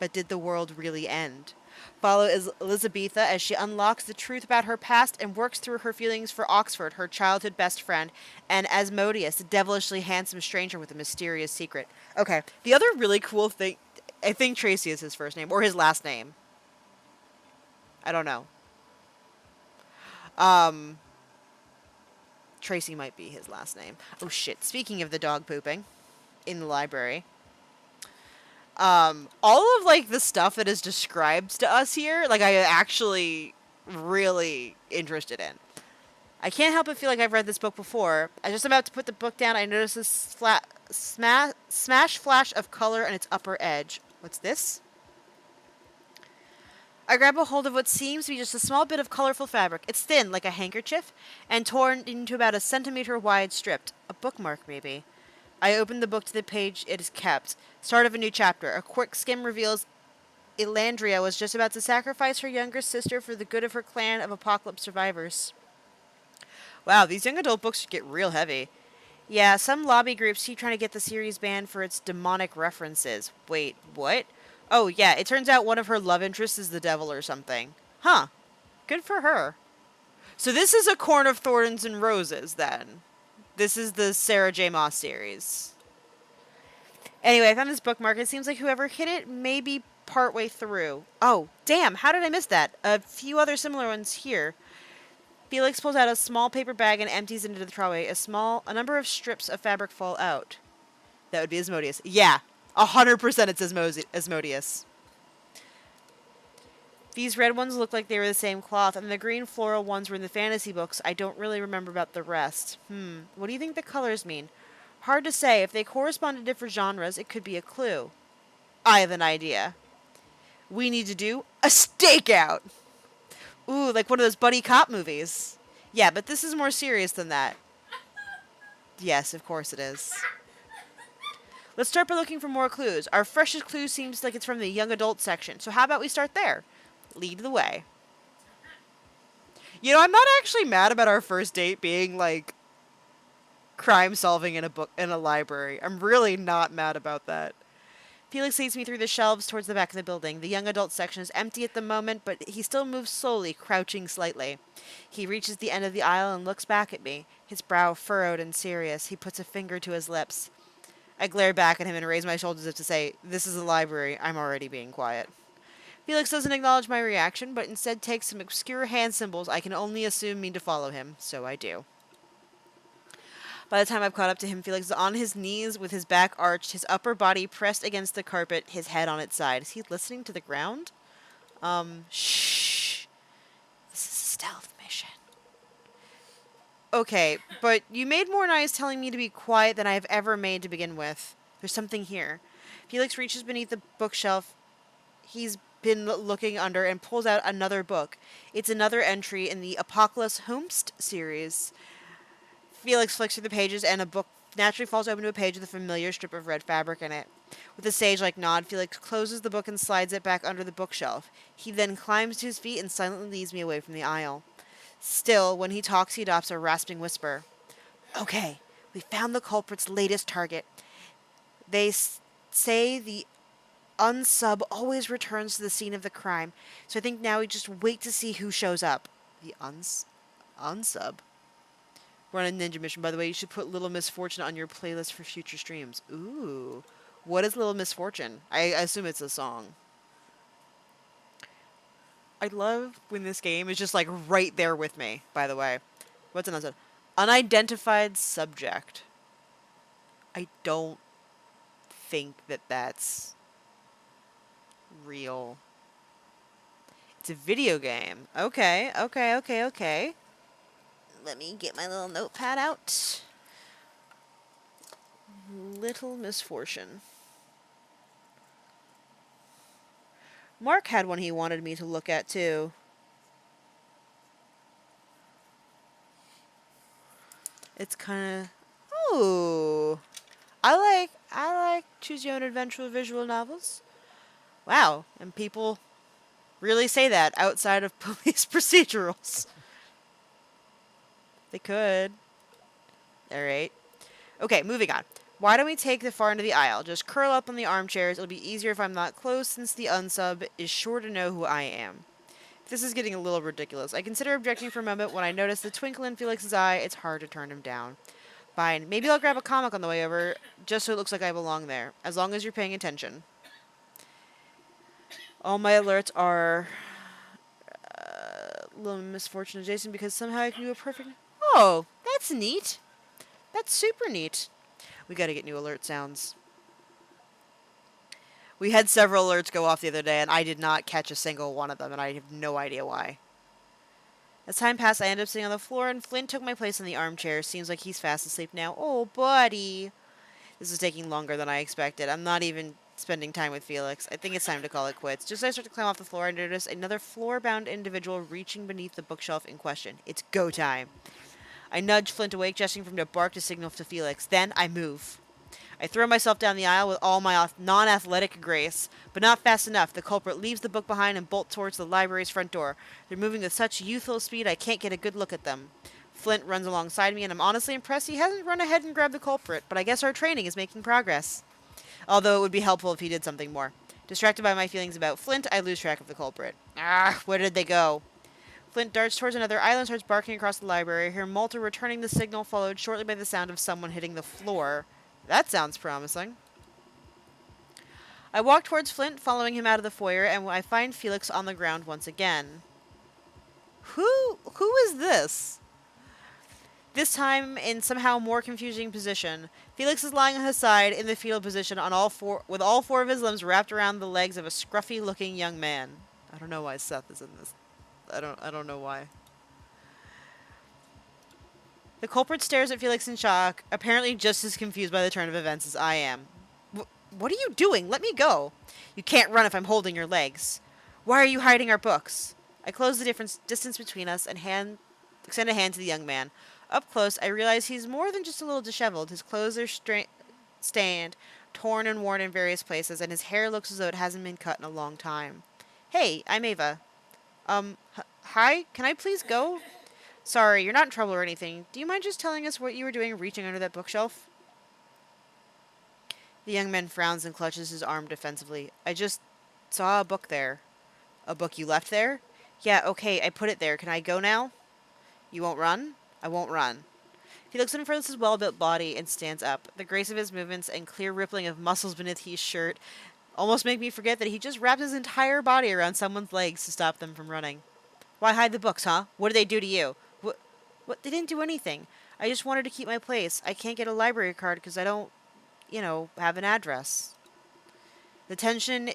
But did the world really end? Follow Elizabetha as she unlocks the truth about her past and works through her feelings for Oxford, her childhood best friend, and Asmodeus, a devilishly handsome stranger with a mysterious secret. Okay, the other really cool thing, I think Tracy is his first name, or his last name. I don't know. Um, Tracy might be his last name. Oh shit, speaking of the dog pooping in the library, all of like the stuff that is described to us here, like I actually really interested in. I can't help but feel like I've read this book before. I just about to put the book down. I notice this smash flash of color on its upper edge. What's this? I grab a hold of what seems to be just a small bit of colorful fabric. It's thin, like a handkerchief, and torn into about a centimeter wide strip. A bookmark, maybe. I open the book to the page it is kept. Start of a new chapter. A quick skim reveals Elandria was just about to sacrifice her younger sister for the good of her clan of apocalypse survivors. Wow, these young adult books get real heavy. Yeah, some lobby groups keep trying to get the series banned for its demonic references. Wait, what? Oh, yeah, it turns out one of her love interests is the devil or something. Huh. Good for her. So this is a Corn of Thorns and Roses, then. This is the Sarah J. Maas series. Anyway, I found this bookmark. It seems like whoever hid it may be partway through. Oh, damn, how did I miss that? A few other similar ones here. Felix pulls out a small paper bag and empties it into the trolley. A number of strips of fabric fall out. That would be Asmodeus. Yeah, 100% it's Asmodeus. These red ones look like they were the same cloth, and the green floral ones were in the fantasy books. I don't really remember about the rest. What do you think the colors mean? Hard to say. If they correspond to different genres, it could be a clue. I have an idea. We need to do a stakeout! Ooh, like one of those buddy cop movies. Yeah, but this is more serious than that. Yes, of course it is. Let's start by looking for more clues. Our freshest clue seems like it's from the young adult section, so how about we start there? Lead the way. You know, I'm not actually mad about our first date being like crime solving in a library. I'm really not mad about that. Felix leads me through the shelves towards the back of the building. The young adult section is empty at the moment, but he still moves slowly, crouching slightly. He reaches the end of the aisle and looks back at me, his brow furrowed and serious. He puts a finger to his lips. I glare back at him and raise my shoulders as if to say, "This is a library. I'm already being quiet." Felix doesn't acknowledge my reaction, but instead takes some obscure hand symbols I can only assume mean to follow him, so I do. By the time I've caught up to him, Felix is on his knees with his back arched, his upper body pressed against the carpet, his head on its side. Is he listening to the ground? Shh. This is a stealth mission. Okay, but you made more noise telling me to be quiet than I have ever made to begin with. There's something here. Felix reaches beneath the bookshelf he's been looking under and pulls out another book. It's another entry in the Apocalypse Whomst series. Felix flicks through the pages, and a book naturally falls open to a page with a familiar strip of red fabric in it. With a sage-like nod, Felix closes the book and slides it back under the bookshelf. He then climbs to his feet and silently leads me away from the aisle. Still, when he talks, he adopts a rasping whisper. Okay, we found the culprit's latest target. They say the unsub always returns to the scene of the crime, so I think now we just wait to see who shows up. The unsub? We're on a ninja mission, by the way. You should put Little Misfortune on your playlist for future streams. Ooh. What is Little Misfortune? I assume it's a song. I love when this game is just like right there with me, by the way. What's an unsub? Unidentified subject. I don't think that that's real. It's a video game. Okay, okay, okay, okay. Let me get my little notepad out. Little misfortune. Mark had one he wanted me to look at too. It's kind of oh, I like choose your own adventure visual novels. Wow, and people really say that outside of police procedurals. They could. All right. Okay, moving on. Why don't we take the far end of the aisle? Just curl up on the armchairs. It'll be easier if I'm not close, since the unsub is sure to know who I am. This is getting a little ridiculous. I consider objecting for a moment when I notice the twinkle in Felix's eye. It's hard to turn him down. Fine. Maybe I'll grab a comic on the way over, just so it looks like I belong there. As long as you're paying attention. All my alerts are little misfortune adjacent because somehow I can do a perfect. Oh, that's neat. That's super neat. We gotta get new alert sounds. We had several alerts go off the other day, and I did not catch a single one of them, and I have no idea why. As time passed, I ended up sitting on the floor, and Flint took my place in the armchair. Seems like he's fast asleep now. Oh, buddy. This is taking longer than I expected. I'm not even spending time with Felix. I think it's time to call it quits. Just as I start to climb off the floor, I notice another floor-bound individual reaching beneath the bookshelf in question. It's go time. I nudge Flint awake, gesturing for him to bark to signal to Felix. Then I move. I throw myself down the aisle with all my non-athletic grace, but not fast enough. The culprit leaves the book behind and bolts towards the library's front door. They're moving with such youthful speed I can't get a good look at them. Flint runs alongside me, and I'm honestly impressed he hasn't run ahead and grabbed the culprit, but I guess our training is making progress. Although it would be helpful if he did something more. Distracted by my feelings about Flint, I lose track of the culprit. Ah, where did they go? Flint darts towards another island, starts barking across the library. I hear Malta returning the signal, followed shortly by the sound of someone hitting the floor. That sounds promising. I walk towards Flint, following him out of the foyer, and I find Felix on the ground once again. Who is this? This time in somehow more confusing position. Felix is lying on his side in the fetal position on with all four of his limbs wrapped around the legs of a scruffy-looking young man. I don't know why Seth is in this. I don't know why. The culprit stares at Felix in shock, apparently just as confused by the turn of events as I am. What are you doing? Let me go. You can't run if I'm holding your legs. Why are you hiding our books? I close the distance between us and extend a hand to the young man. Up close, I realize he's more than just a little disheveled. His clothes are stained, torn and worn in various places, and his hair looks as though it hasn't been cut in a long time. Hey, I'm Ava. Hi? Can I please go? Sorry, you're not in trouble or anything. Do you mind just telling us what you were doing reaching under that bookshelf? The young man frowns and clutches his arm defensively. I just saw a book there. A book you left there? Yeah, okay, I put it there. Can I go now? You won't run? I won't run. He looks in front of his well-built body and stands up. The grace of his movements and clear rippling of muscles beneath his shirt almost make me forget that he just wrapped his entire body around someone's legs to stop them from running. Why hide the books, huh? What did they do to you? What? They didn't do anything. I just wanted to keep my place. I can't get a library card because I don't, have an address. The tension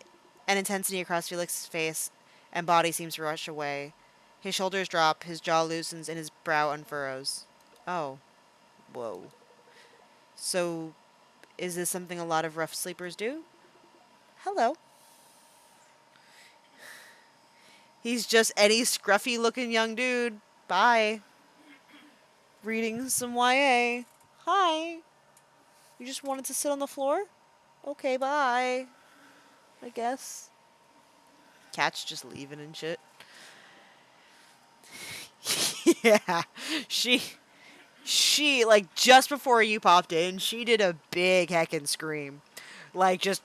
and intensity across Felix's face and body seems to rush away. His shoulders drop, his jaw loosens, and his brow unfurrows. Oh. Whoa. So, is this something a lot of rough sleepers do? Hello. He's just any scruffy-looking young dude. Bye. Reading some YA. Hi. You just wanted to sit on the floor? Okay, bye. I guess. Cat's just leaving and shit. Yeah. She, like, just before you popped in, she did a big heckin' scream. Like, just...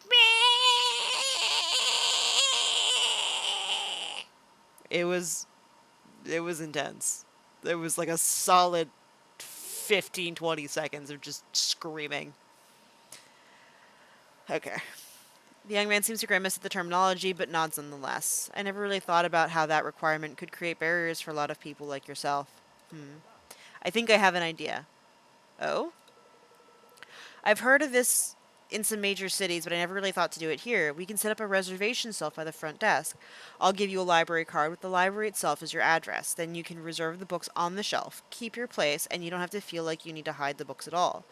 It was intense. There was, like, a solid 15, 20 seconds of just screaming. Okay. The young man seems to grimace at the terminology, but nods nonetheless. I never really thought about how that requirement could create barriers for a lot of people like yourself. I think I have an idea. Oh? I've heard of this in some major cities, but I never really thought to do it here. We can set up a reservation shelf by the front desk. I'll give you a library card with the library itself as your address. Then you can reserve the books on the shelf, keep your place, and you don't have to feel like you need to hide the books at all.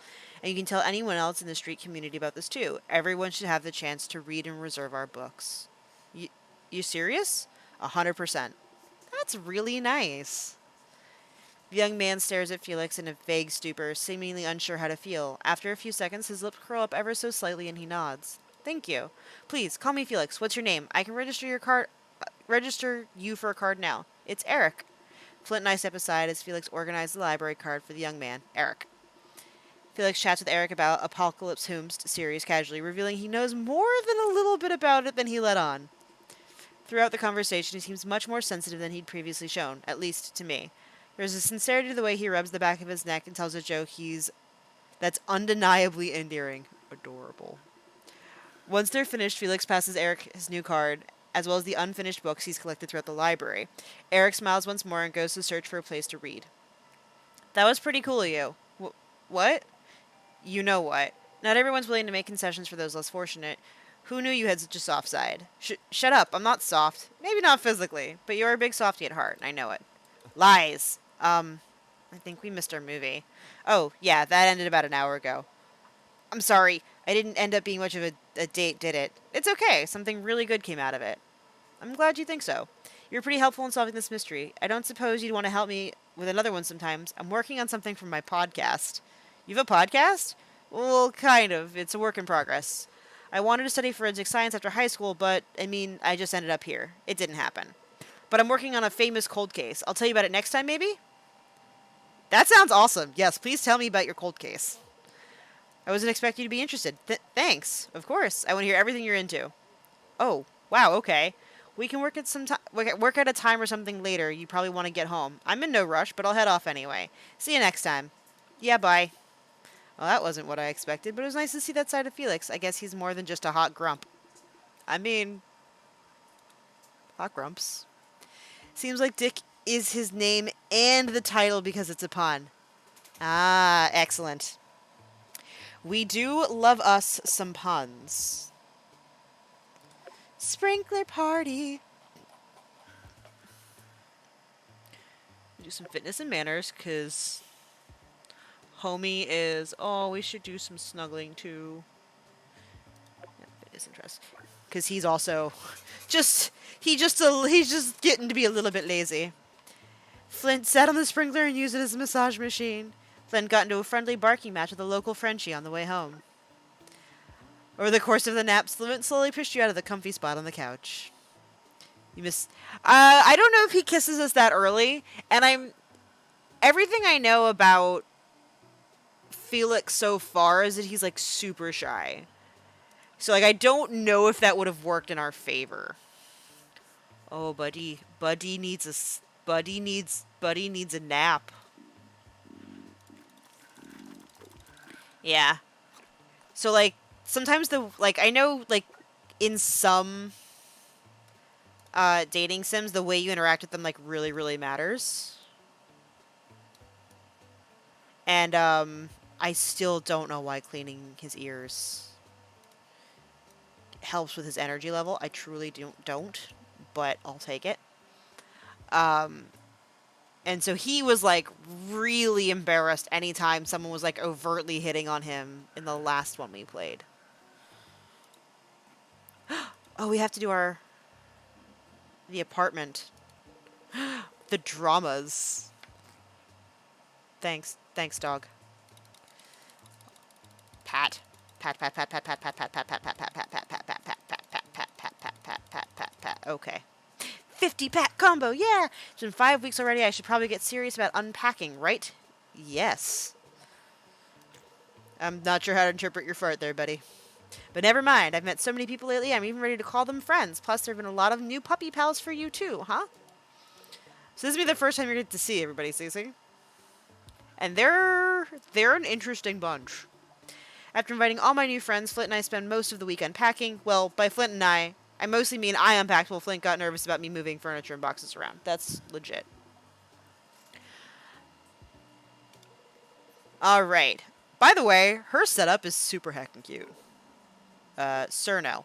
And you can tell anyone else in the street community about this too. Everyone should have the chance to read and reserve our books. You, you serious? 100%. That's really nice. The young man stares at Felix in a vague stupor, seemingly unsure how to feel. After a few seconds, his lips curl up ever so slightly and he nods. Thank you. Please, call me Felix. What's your name? I can register you for a card now. It's Eric. Flint and I step aside as Felix organizes the library card for the young man, Eric. Felix chats with Eric about Apocalypse Hoom's series casually, revealing he knows more than a little bit about it than he let on. Throughout the conversation, he seems much more sensitive than he'd previously shown, at least to me. There's a sincerity to the way he rubs the back of his neck and tells a joke that's undeniably endearing. Adorable. Once they're finished, Felix passes Eric his new card, as well as the unfinished books he's collected throughout the library. Eric smiles once more and goes to search for a place to read. That was pretty cool of you. What? You know what? Not everyone's willing to make concessions for those less fortunate. Who knew you had such a soft side? Shut up, I'm not soft. Maybe not physically, but you're a big softy at heart, and I know it. Lies. I think we missed our movie. Oh, yeah, that ended about an hour ago. I'm sorry, I didn't end up being much of a date, did it? It's okay, something really good came out of it. I'm glad you think so. You're pretty helpful in solving this mystery. I don't suppose you'd want to help me with another one sometimes. I'm working on something for my podcast. You have a podcast? Well, kind of. It's a work in progress. I wanted to study forensic science after high school, but, I just ended up here. It didn't happen. But I'm working on a famous cold case. I'll tell you about it next time, maybe? That sounds awesome. Yes, please tell me about your cold case. I wasn't expecting you to be interested. Thanks. Of course. I want to hear everything you're into. Oh, wow, okay. We can work at a time or something later. You probably want to get home. I'm in no rush, but I'll head off anyway. See you next time. Yeah, bye. Well, that wasn't what I expected, but it was nice to see that side of Felix. I guess he's more than just a hot grump. I mean, hot grumps. Seems like Dick is his name and the title because it's a pun. Ah, excellent. We do love us some puns. Sprinkler party. Do some fitness and manners, because homie is, oh, we should do some snuggling too. Yeah, fitness and trust. Because he's also he's just getting to be a little bit lazy. Flint sat on the sprinkler and used it as a massage machine. Flint got into a friendly barking match with a local Frenchie on the way home. Over the course of the nap, Flint slowly pushed you out of the comfy spot on the couch. You miss. I don't know if he kisses us that early, and everything I know about Felix so far is that he's like super shy. So like I don't know if that would have worked in our favor. Oh, Buddy needs a nap. Yeah. So like sometimes I know like in some dating sims the way you interact with them like really really matters. And I still don't know why cleaning his ears helps with his energy level. I truly don't, but I'll take it. And so he was like really embarrassed anytime someone was like overtly hitting on him in the last one we played. Oh, we have to do the apartment. The dramas. Thanks, dog. Pat. Pat. Okay. 50 pat combo, yeah! It's been 5 weeks already. I should probably get serious about unpacking, right? Yes. I'm not sure how to interpret your fart there, buddy. But never mind. I've met so many people lately, I'm even ready to call them friends. Plus, there have been a lot of new puppy pals for you, too, huh? So this will be the first time you're going to see everybody, Cece. And they're an interesting bunch. After inviting all my new friends, Flint and I spend most of the week unpacking. Well, by Flint and I mostly mean I unpacked while Flint got nervous about me moving furniture and boxes around. That's legit. Alright. By the way, her setup is super heckin' cute. Cerno.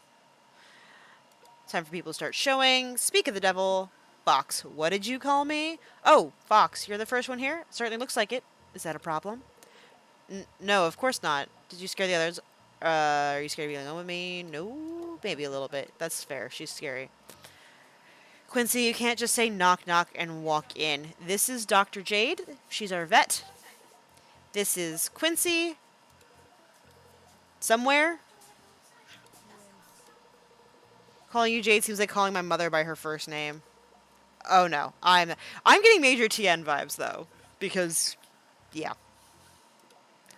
Time for people to start showing. Speak of the devil. Fox, what did you call me? Oh, Fox, you're the first one here? Certainly looks like it. Is that a problem? No, of course not. Did you scare the others? Are you scared of being alone with me? No, maybe a little bit. That's fair. She's scary. Quincy, you can't just say knock knock and walk in. This is Dr. Jade. She's our vet. This is Quincy. Somewhere. Calling you Jade seems like calling my mother by her first name. Oh no, I'm getting major TN vibes though, because yeah.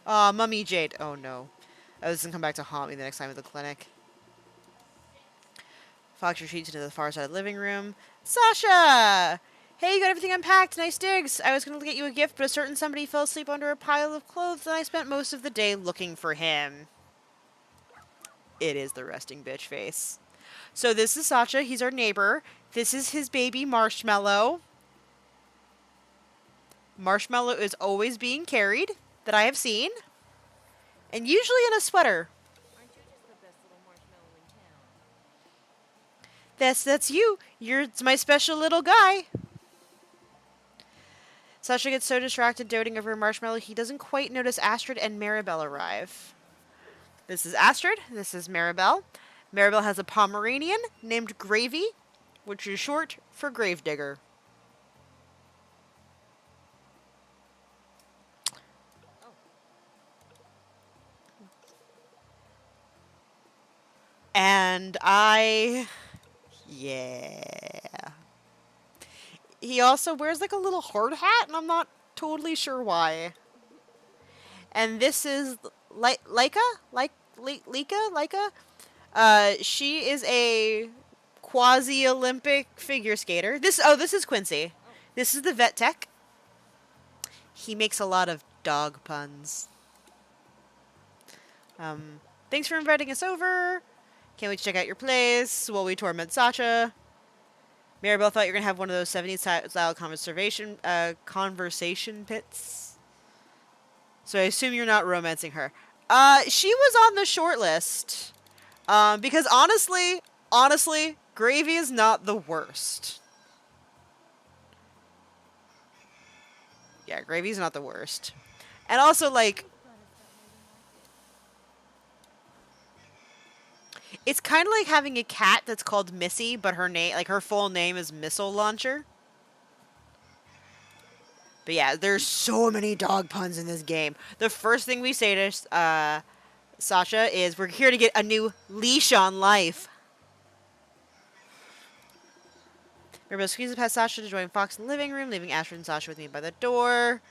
Mummy Jade. Oh no, this is gonna come back to haunt me the next time at the clinic. Fox retreats into the far side of the living room. Sasha! Hey, you got everything unpacked. Nice digs. I was gonna get you a gift, but a certain somebody fell asleep under a pile of clothes, and I spent most of the day looking for him. It is the resting bitch face. So this is Sasha. He's our neighbor. This is his baby, Marshmallow. Marshmallow is always being carried, that I have seen. And usually in a sweater. Aren't you just the best little marshmallow in town? That's you. You're my special little guy. Sasha gets so distracted doting over Marshmallow, he doesn't quite notice Astrid and Maribel arrive. This is Astrid. This is Maribel. Maribel has a Pomeranian named Gravy, which is short for Gravedigger. And yeah. He also wears like a little hard hat, and I'm not totally sure why. And this is Laika? Laika? She is a quasi-Olympic figure skater. This is Quincy. This is the vet tech. He makes a lot of dog puns. Thanks for inviting us over. Can't wait to check out your place while we torment Sasha. Maribel thought you were going to have one of those 70s style conversation pits. So I assume you're not romancing her. She was on the short list. Because honestly, Gravy is not the worst. Yeah, Gravy's not the worst. And also, like, it's kind of like having a cat that's called Missy, but her full name is Missile Launcher. But yeah, there's so many dog puns in this game. The first thing we say to Sasha is, we're here to get a new leash on life. Maribel squeezes past Sasha to join Fox in the living room, leaving Astrid and Sasha with me by the door.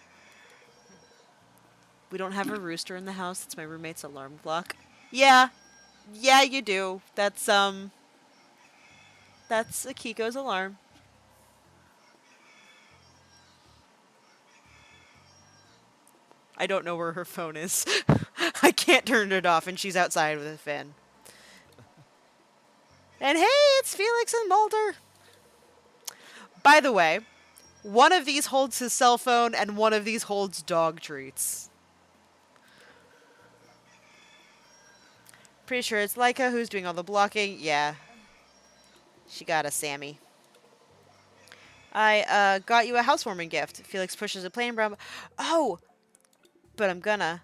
We don't have a rooster in the house. It's my roommate's alarm clock. Yeah, you do. That's Akiko's alarm. I don't know where her phone is. I can't turn it off, and she's outside with a fan. And hey, it's Felix and Mulder. By the way, one of these holds his cell phone, and one of these holds dog treats. Pretty sure it's Laika who's doing all the blocking. Yeah. She got a Sammy. I got you a housewarming gift. Felix pushes a plain brown... Oh! But I'm gonna.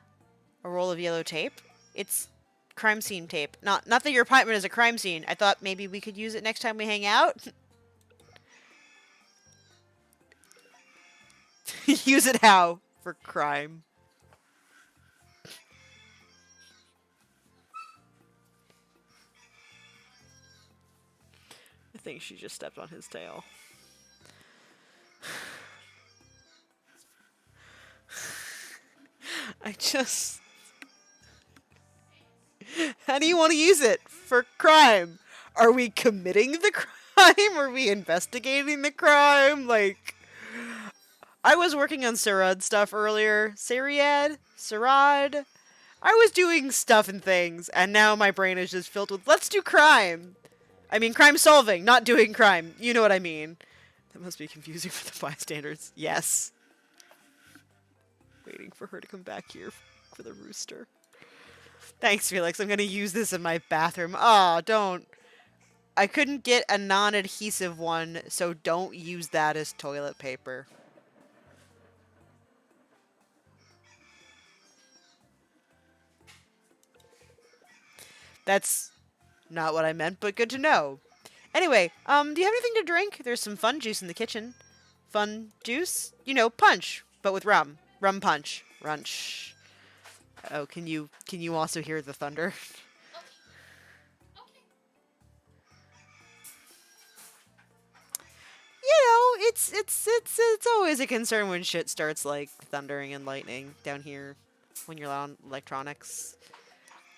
A roll of yellow tape. It's crime scene tape. Not that your apartment is a crime scene. I thought maybe we could use it next time we hang out. Use it how? For crime. I think she just stepped on his tail. How do you want to use it? For crime. Are we committing the crime? Are we investigating the crime? Like, I was working on Sarad stuff earlier. Sarad? I was doing stuff and things, and now my brain is just filled with, let's do crime. I mean, crime solving, not doing crime. You know what I mean. That must be confusing for the bystanders. Yes. waiting for her to come back here for the rooster. Thanks, Felix. I'm gonna use this in my bathroom. Oh, don't. I couldn't get a non-adhesive one, so don't use that as toilet paper. That's not what I meant, but good to know. Anyway, do you have anything to drink? There's some fun juice in the kitchen. Fun juice? You know, punch, but with rum. Rum punch. Runch. Oh, can you also hear the thunder? Okay. You know, it's always a concern when shit starts like thundering and lightning down here when you're on electronics.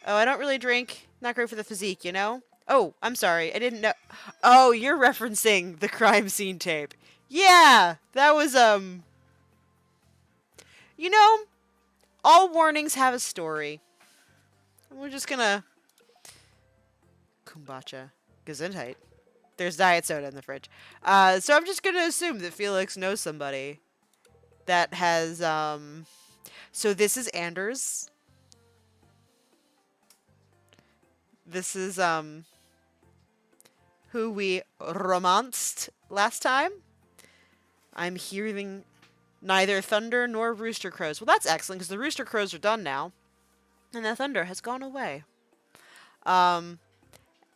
Oh, I don't really drink. Not great for the physique, you know? Oh, I'm sorry. I didn't know. Oh, you're referencing the crime scene tape. Yeah, that was you know, all warnings have a story. We're just gonna kombucha, gesundheit. There's diet soda in the fridge. So I'm just gonna assume that Felix knows somebody that has so this is Anders. This is who we romanced last time. I'm hearing neither thunder nor rooster crows. Well, that's excellent because the rooster crows are done now, and the thunder has gone away. And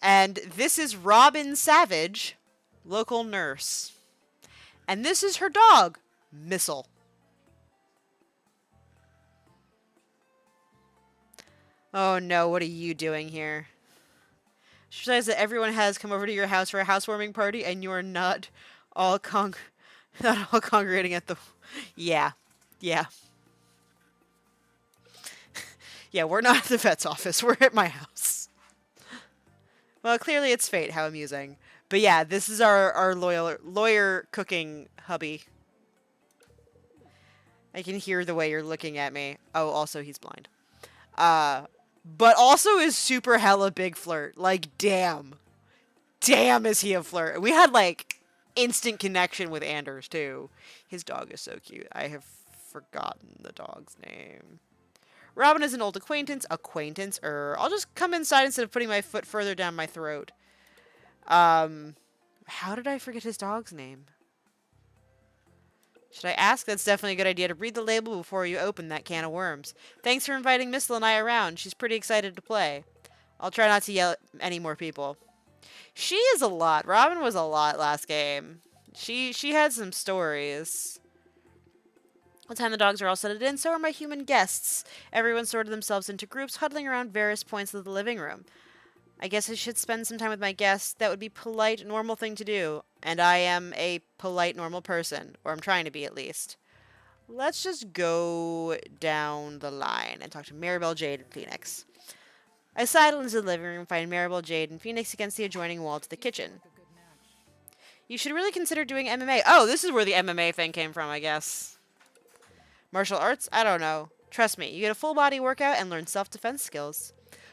this is Robin Savage, local nurse. And this is her dog, Missile. Oh no, what are you doing here? She says that everyone has come over to your house for a housewarming party and you're not all not all congregating at the... Yeah. Yeah. Yeah, we're not at the vet's office. We're at my house. Well, clearly it's fate. How amusing. But yeah, this is our lawyer cooking hubby. I can hear the way you're looking at me. Oh, also he's blind. But also is super hella big flirt. Like, damn. Damn is he a flirt. We had, like, instant connection with Anders, too. His dog is so cute. I have forgotten the dog's name. Robin is an old acquaintance. I'll just come inside instead of putting my foot further down my throat. How did I forget his dog's name? Should I ask? That's definitely a good idea to read the label before you open that can of worms. Thanks for inviting Missile and I around. She's pretty excited to play. I'll try not to yell at any more people. She is a lot. Robin was a lot last game. She had some stories. By the time the dogs are all settled in, so are my human guests. Everyone sorted themselves into groups, huddling around various points of the living room. I guess I should spend some time with my guests. That would be polite, normal thing to do. And I am a polite, normal person. Or I'm trying to be, at least. Let's just go down the line and talk to Maribel, Jade, and Phoenix. I sidle into the living room and find Maribel, Jade, and Phoenix against the adjoining wall to the kitchen. You should really consider doing MMA. Oh, this is where the MMA thing came from, I guess. Martial arts? I don't know. Trust me, you get a full body workout and learn self-defense skills.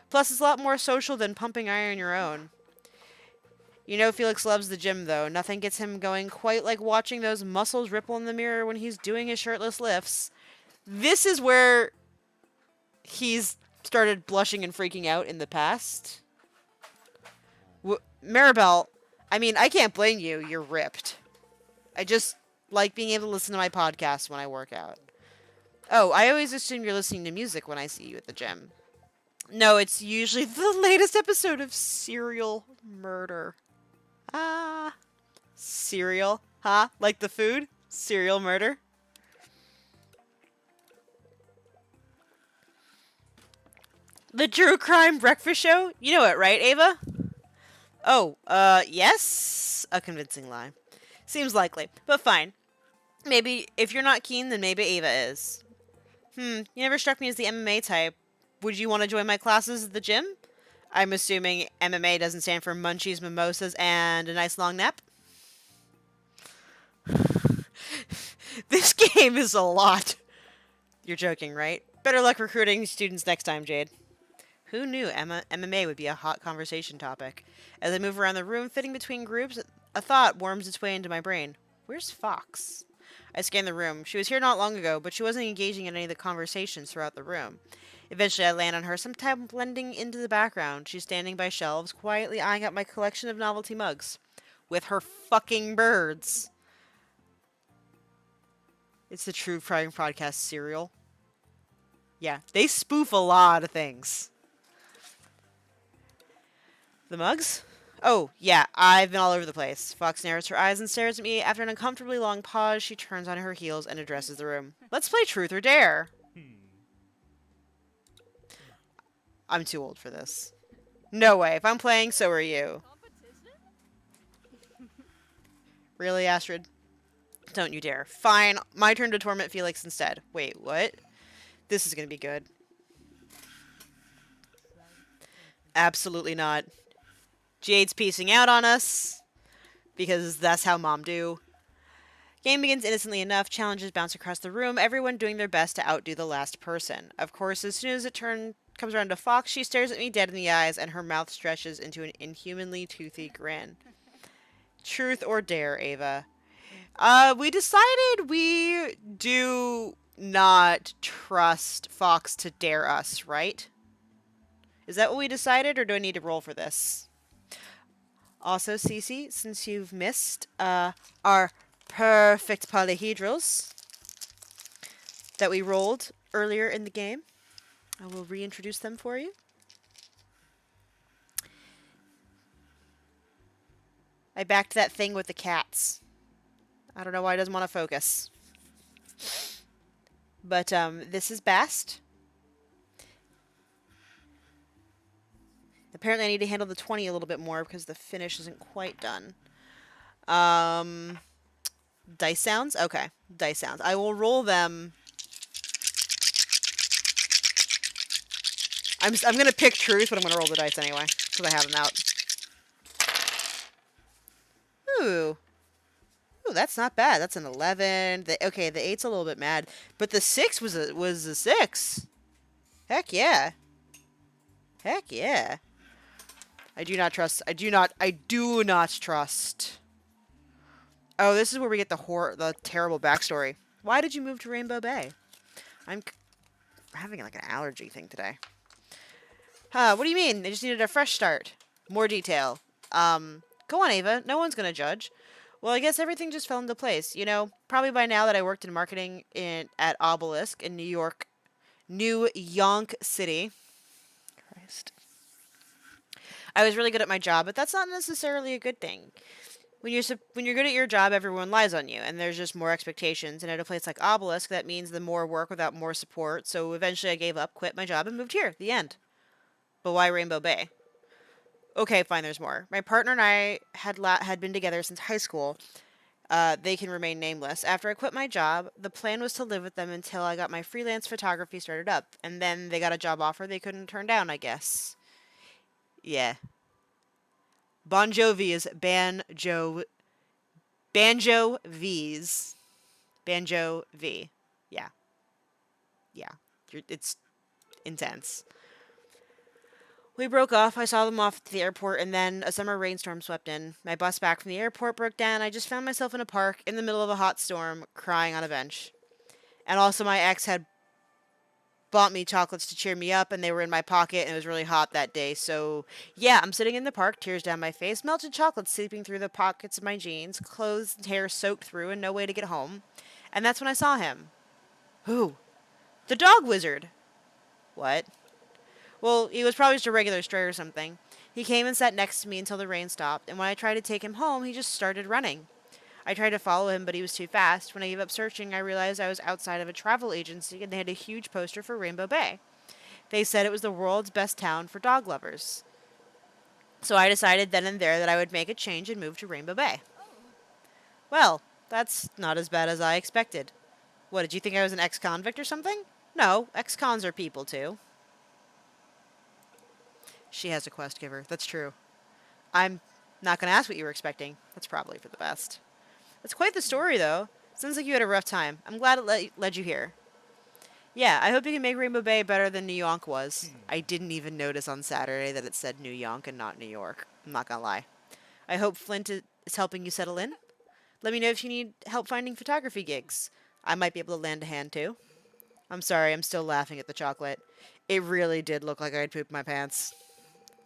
Plus, it's a lot more social than pumping iron your own. You know Felix loves the gym, though. Nothing gets him going quite like watching those muscles ripple in the mirror when he's doing his shirtless lifts. This is where he's started blushing and freaking out in the past. Maribel, I mean, I can't blame you. You're ripped. I just like being able to listen to my podcast when I work out. Oh, I always assume you're listening to music when I see you at the gym. No, it's usually the latest episode of Serial Murder. Ah. Cereal? Huh? Like the food? Serial Murder? The True Crime Breakfast Show? You know it, right, Ava? Oh, yes? A convincing lie. Seems likely, but fine. Maybe, if you're not keen, then maybe Ava is. You never struck me as the MMA type. Would you want to join my classes at the gym? I'm assuming MMA doesn't stand for munchies, mimosas, and a nice long nap? This game is a lot. You're joking, right? Better luck recruiting students next time, Jade. Who knew MMA would be a hot conversation topic? As I move around the room, fitting between groups, a thought worms its way into my brain. Where's Fox? I scanned the room. She was here not long ago, but she wasn't engaging in any of the conversations throughout the room. Eventually, I land on her, sometime blending into the background. She's standing by shelves, quietly eyeing up my collection of novelty mugs. With her fucking birds. It's the True Crime Podcast serial. Yeah, they spoof a lot of things. The mugs? Oh, yeah, I've been all over the place. Fox narrows her eyes and stares at me. After an uncomfortably long pause, she turns on her heels and addresses the room. Let's play Truth or Dare. I'm too old for this. No way. If I'm playing, so are you. Competition? Really, Astrid? Don't you dare. Fine, my turn to torment Felix instead. Wait, what? This is gonna be good. Absolutely not. Jade's piecing out on us. Because that's how mom do. Game begins innocently enough. Challenges bounce across the room. Everyone doing their best to outdo the last person. Of course, as soon as it comes around to Fox, she stares at me dead in the eyes and her mouth stretches into an inhumanly toothy grin. Truth or dare, Ava? We decided we do not trust Fox to dare us, right? Is that what we decided, or do I need to roll for this? Also, Cece, since you've missed our perfect polyhedrals that we rolled earlier in the game, I will reintroduce them for you. I backed that thing with the cats. I don't know why it doesn't want to focus. But this is Bast. Apparently I need to handle the 20 a little bit more because the finish isn't quite done. Dice sounds? Okay. Dice sounds. I will roll them. I'm going to pick truth, but I'm going to roll the dice anyway because I have them out. Ooh. Ooh, that's not bad. That's an 11. Okay, the 8's a little bit mad. But the 6 was a 6. Heck yeah. Heck yeah. I do not trust. I do not trust. Oh, this is where we get the terrible backstory. Why did you move to Rainbow Bay? I'm having like an allergy thing today. Huh, what do you mean? They just needed a fresh start. More detail. Go on, Ava. No one's gonna judge. Well, I guess everything just fell into place. You know, probably by now that I worked in marketing at Obelisk in New York, New Yonk City. Christ. I was really good at my job, but that's not necessarily a good thing. When you're good at your job, everyone lies on you, and there's just more expectations. And at a place like Obelisk, that means the more work without more support. So eventually, I gave up, quit my job, and moved here. The end. But why Rainbow Bay? Okay, fine. There's more. My partner and I had been together since high school. They can remain nameless. After I quit my job, the plan was to live with them until I got my freelance photography started up, and then they got a job offer they couldn't turn down, I guess. Yeah. Bon Jovi is Banjo V's. Banjo V. Yeah. Yeah. It's intense. We broke off. I saw them off to the airport, and then a summer rainstorm swept in. My bus back from the airport broke down. I just found myself in a park in the middle of a hot storm, crying on a bench. And also, my ex had bought me chocolates to cheer me up, and they were in my pocket, and it was really hot that day. So, yeah, I'm sitting in the park, tears down my face, melted chocolate seeping through the pockets of my jeans, clothes and hair soaked through, and no way to get home. And that's when I saw him. Who? The dog wizard. What? Well, he was probably just a regular stray or something. He came and sat next to me until the rain stopped, and when I tried to take him home, he just started running. I tried to follow him, but he was too fast. When I gave up searching, I realized I was outside of a travel agency, and they had a huge poster for Rainbow Bay. They said it was the world's best town for dog lovers. So I decided then and there that I would make a change and move to Rainbow Bay. Well, that's not as bad as I expected. What, did you think I was an ex-convict or something? No, ex-cons are people, too. She has a quest giver. That's true. I'm not going to ask what you were expecting. That's probably for the best. That's quite the story, though. Sounds like you had a rough time. I'm glad it led you here. Yeah, I hope you can make Rainbow Bay better than New York was. I didn't even notice on Saturday that it said New York and not New York. I'm not going to lie. I hope Flint is helping you settle in. Let me know if you need help finding photography gigs. I might be able to lend a hand too. I'm sorry, I'm still laughing at the chocolate. It really did look like I'd pooped my pants.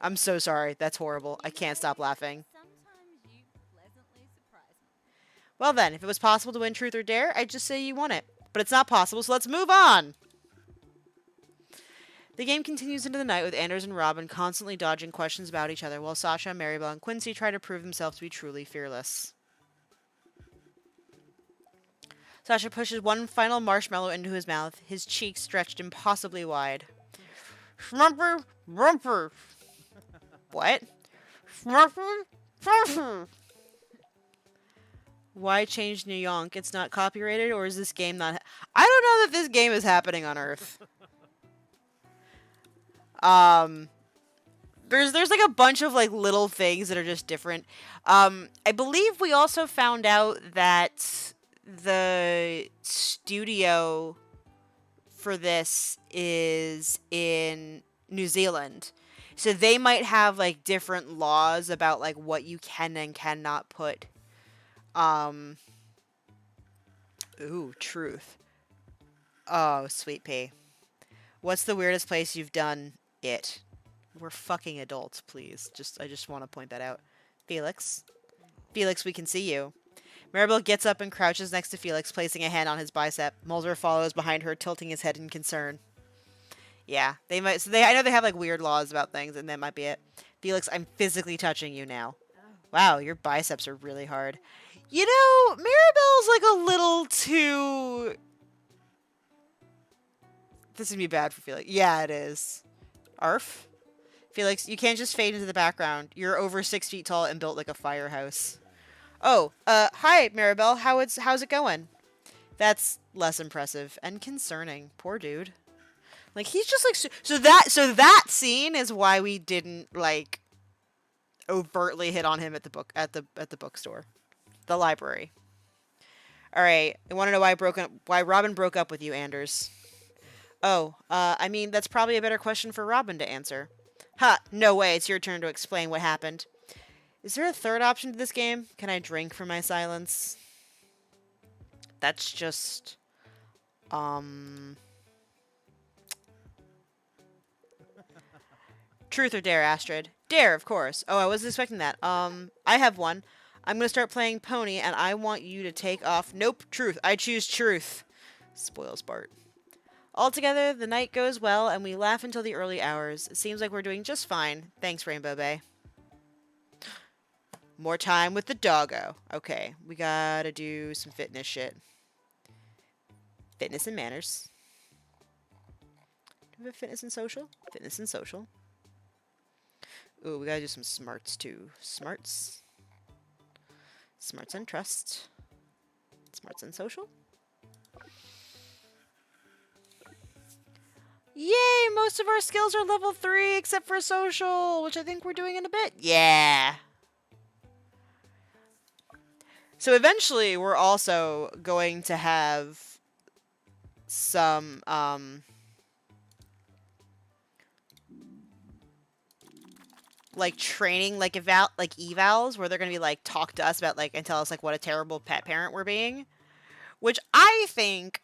I'm so sorry. That's horrible. I can't stop laughing. Sometimes you pleasantly surprise me. Well then, if it was possible to win Truth or Dare, I'd just say you won it. But it's not possible, so let's move on! The game continues into the night with Anders and Robin constantly dodging questions about each other while Sasha, Maribel, and Quincy try to prove themselves to be truly fearless. Sasha pushes one final marshmallow into his mouth, his cheeks stretched impossibly wide. Smurfer, rumper. What? Smurfer, smurfer. Why change New York? It's not copyrighted, or is this game not? I don't know that this game is happening on Earth. There's like a bunch of like little things that are just different. I believe we also found out that the studio for this is in New Zealand. So they might have like different laws about like what you can and cannot put. Ooh, truth. Oh, sweet pea. What's the weirdest place you've done it? We're fucking adults, please. I just want to point that out. Felix. Felix, we can see you. Maribel gets up and crouches next to Felix, placing a hand on his bicep. Mulder follows behind her, tilting his head in concern. Yeah, they might. So I know they have like weird laws about things, and that might be it. Felix, I'm physically touching you now. Wow, your biceps are really hard. You know, Maribel's like a little too. This is gonna be bad for Felix. Yeah, it is. Arf. Felix, you can't just fade into the background. You're over 6 feet tall and built like a firehouse. Oh, hi, Maribel. How's it going? That's less impressive and concerning. Poor dude. Like he's just like so that scene is why we didn't like overtly hit on him at the bookstore, the library. All right, I want to know why Robin broke up with you, Anders. Oh, I mean that's probably a better question for Robin to answer. Ha! No way. It's your turn to explain what happened. Is there a third option to this game? Can I drink for my silence? That's just... Truth or dare, Astrid? Dare, of course. Oh, I wasn't expecting that. I have one. I'm gonna start playing Pony, and I want you to take off... Nope, truth. I choose truth. Spoils Bart. Altogether, the night goes well, and we laugh until the early hours. It seems like we're doing just fine. Thanks, Rainbow Bay. More time with the doggo. Okay, we gotta do some fitness shit. Fitness and manners. Do we have fitness and social? Fitness and social. Ooh, we gotta do some smarts too. Smarts. Smarts and trust. Smarts and social. Yay! Most of our skills are level 3 except for social, which I think we're doing in a bit. Yeah! So eventually, we're also going to have some, like training, like evals, where they're gonna be like talk to us about like and tell us like what a terrible pet parent we're being, which I think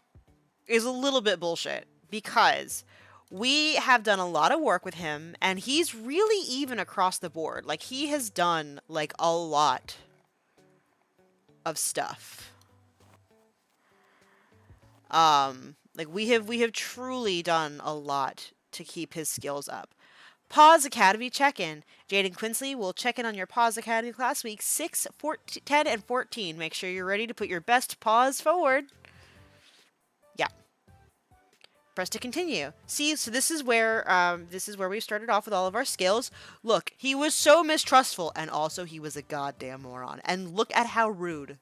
is a little bit bullshit because we have done a lot of work with him and he's really even across the board. Like he has done like a lot of stuff. Like we have truly done a lot to keep his skills up. Paws Academy check-in. Jade and Quincy will check in on your Paws Academy class week 6, 14, 10, and 14. Make sure you're ready to put your best paws forward. Yeah. Press to continue. See, so this is where we started off with all of our skills. Look, he was so mistrustful, and also he was a goddamn moron. And look at how rude.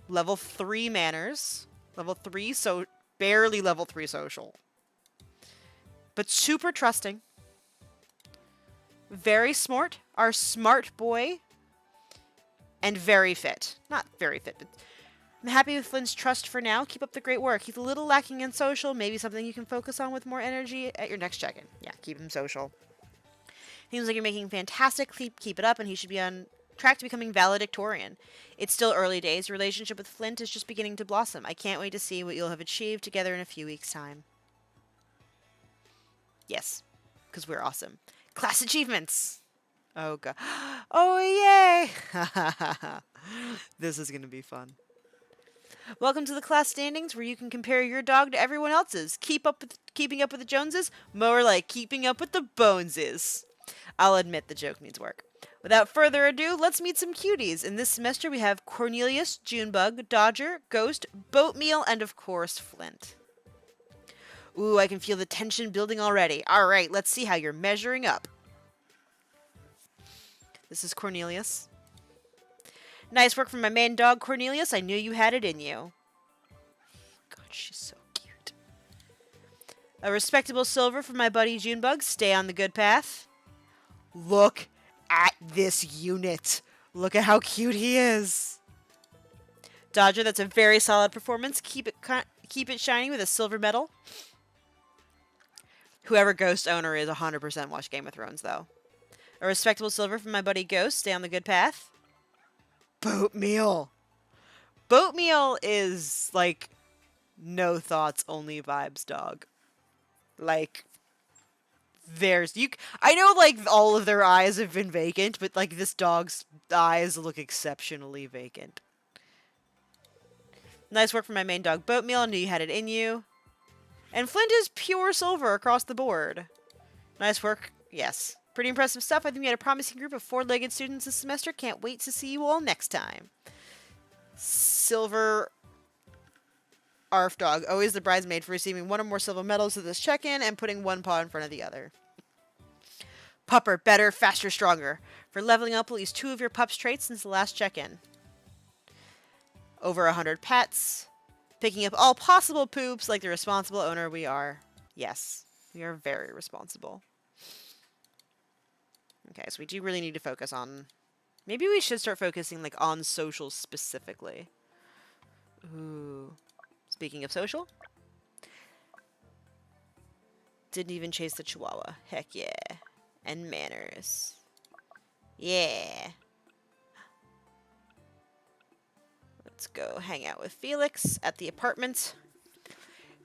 Level 3 manners. Level 3, so barely level 3 social. But super trusting. Very smart. Our smart boy. And very fit. Not very fit, but I'm happy with Flynn's trust for now. Keep up the great work. He's a little lacking in social. Maybe something you can focus on with more energy at your next check-in. Yeah, keep him social. Seems like you're making fantastic. Keep it up, and he should be on track to becoming valedictorian. It's still early days. Your relationship with Flint is just beginning to blossom. I can't wait to see what you'll have achieved together in a few weeks' time. Yes, because we're awesome. Class achievements! Oh, God. Oh, yay! This is going to be fun. Welcome to the class standings, where you can compare your dog to everyone else's. Keeping up with the Joneses? More like keeping up with the Boneses. I'll admit the joke needs work. Without further ado, let's meet some cuties. In this semester, we have Cornelius, Junebug, Dodger, Ghost, Boatmeal, and of course, Flint. Ooh, I can feel the tension building already. All right, let's see how you're measuring up. This is Cornelius. Nice work from my main dog, Cornelius. I knew you had it in you. God, she's so cute. A respectable silver for my buddy Junebug. Stay on the good path. Look at this unit. Look at how cute he is. Dodger, that's a very solid performance. Keep it shiny with a silver medal. Whoever Ghost owner is 100% watch Game of Thrones, though. A respectable silver from my buddy Ghost. Stay on the good path. Boatmeal. Boatmeal is, like, no thoughts, only vibes dog. Like, I know, like, all of their eyes have been vacant, but, like, this dog's eyes look exceptionally vacant. Nice work from my main dog, Boatmeal. I knew you had it in you. And Flint is pure silver across the board. Nice work. Yes. Pretty impressive stuff. I think we had a promising group of four-legged students this semester. Can't wait to see you all next time. Silver Arf Dog. Always the bridesmaid for receiving one or more silver medals at this check-in and putting one paw in front of the other. Pupper. Better, faster, stronger. For leveling up at least 2 of your pup's traits since the last check-in. Over 100 pets. Picking up all possible poops like the responsible owner we are. Yes, we are very responsible. Okay, so we do really need to focus on... Maybe we should start focusing, like, on social specifically. Ooh. Speaking of social. Didn't even chase the Chihuahua. Heck yeah. And manners. Yeah. Let's go hang out with Felix at the apartment.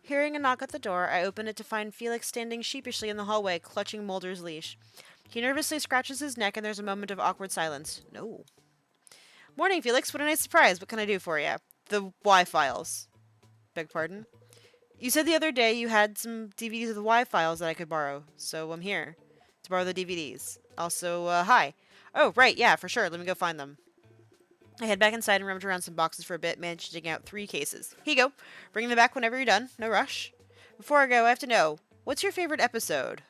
Hearing a knock at the door, I open it to find Felix standing sheepishly in the hallway, clutching Mulder's leash. He nervously scratches his neck, and there's a moment of awkward silence. No. Morning, Felix. What a nice surprise. What can I do for you? The Y-files. Beg pardon? You said the other day you had some DVDs of the Y-files that I could borrow, so I'm here to borrow the DVDs. Also, hi. Oh, right, yeah, for sure. Let me go find them. I head back inside and rummage around some boxes for a bit, managed to dig out 3 cases. Here you go. Bring them back whenever you're done. No rush. Before I go, I have to know, what's your favorite episode?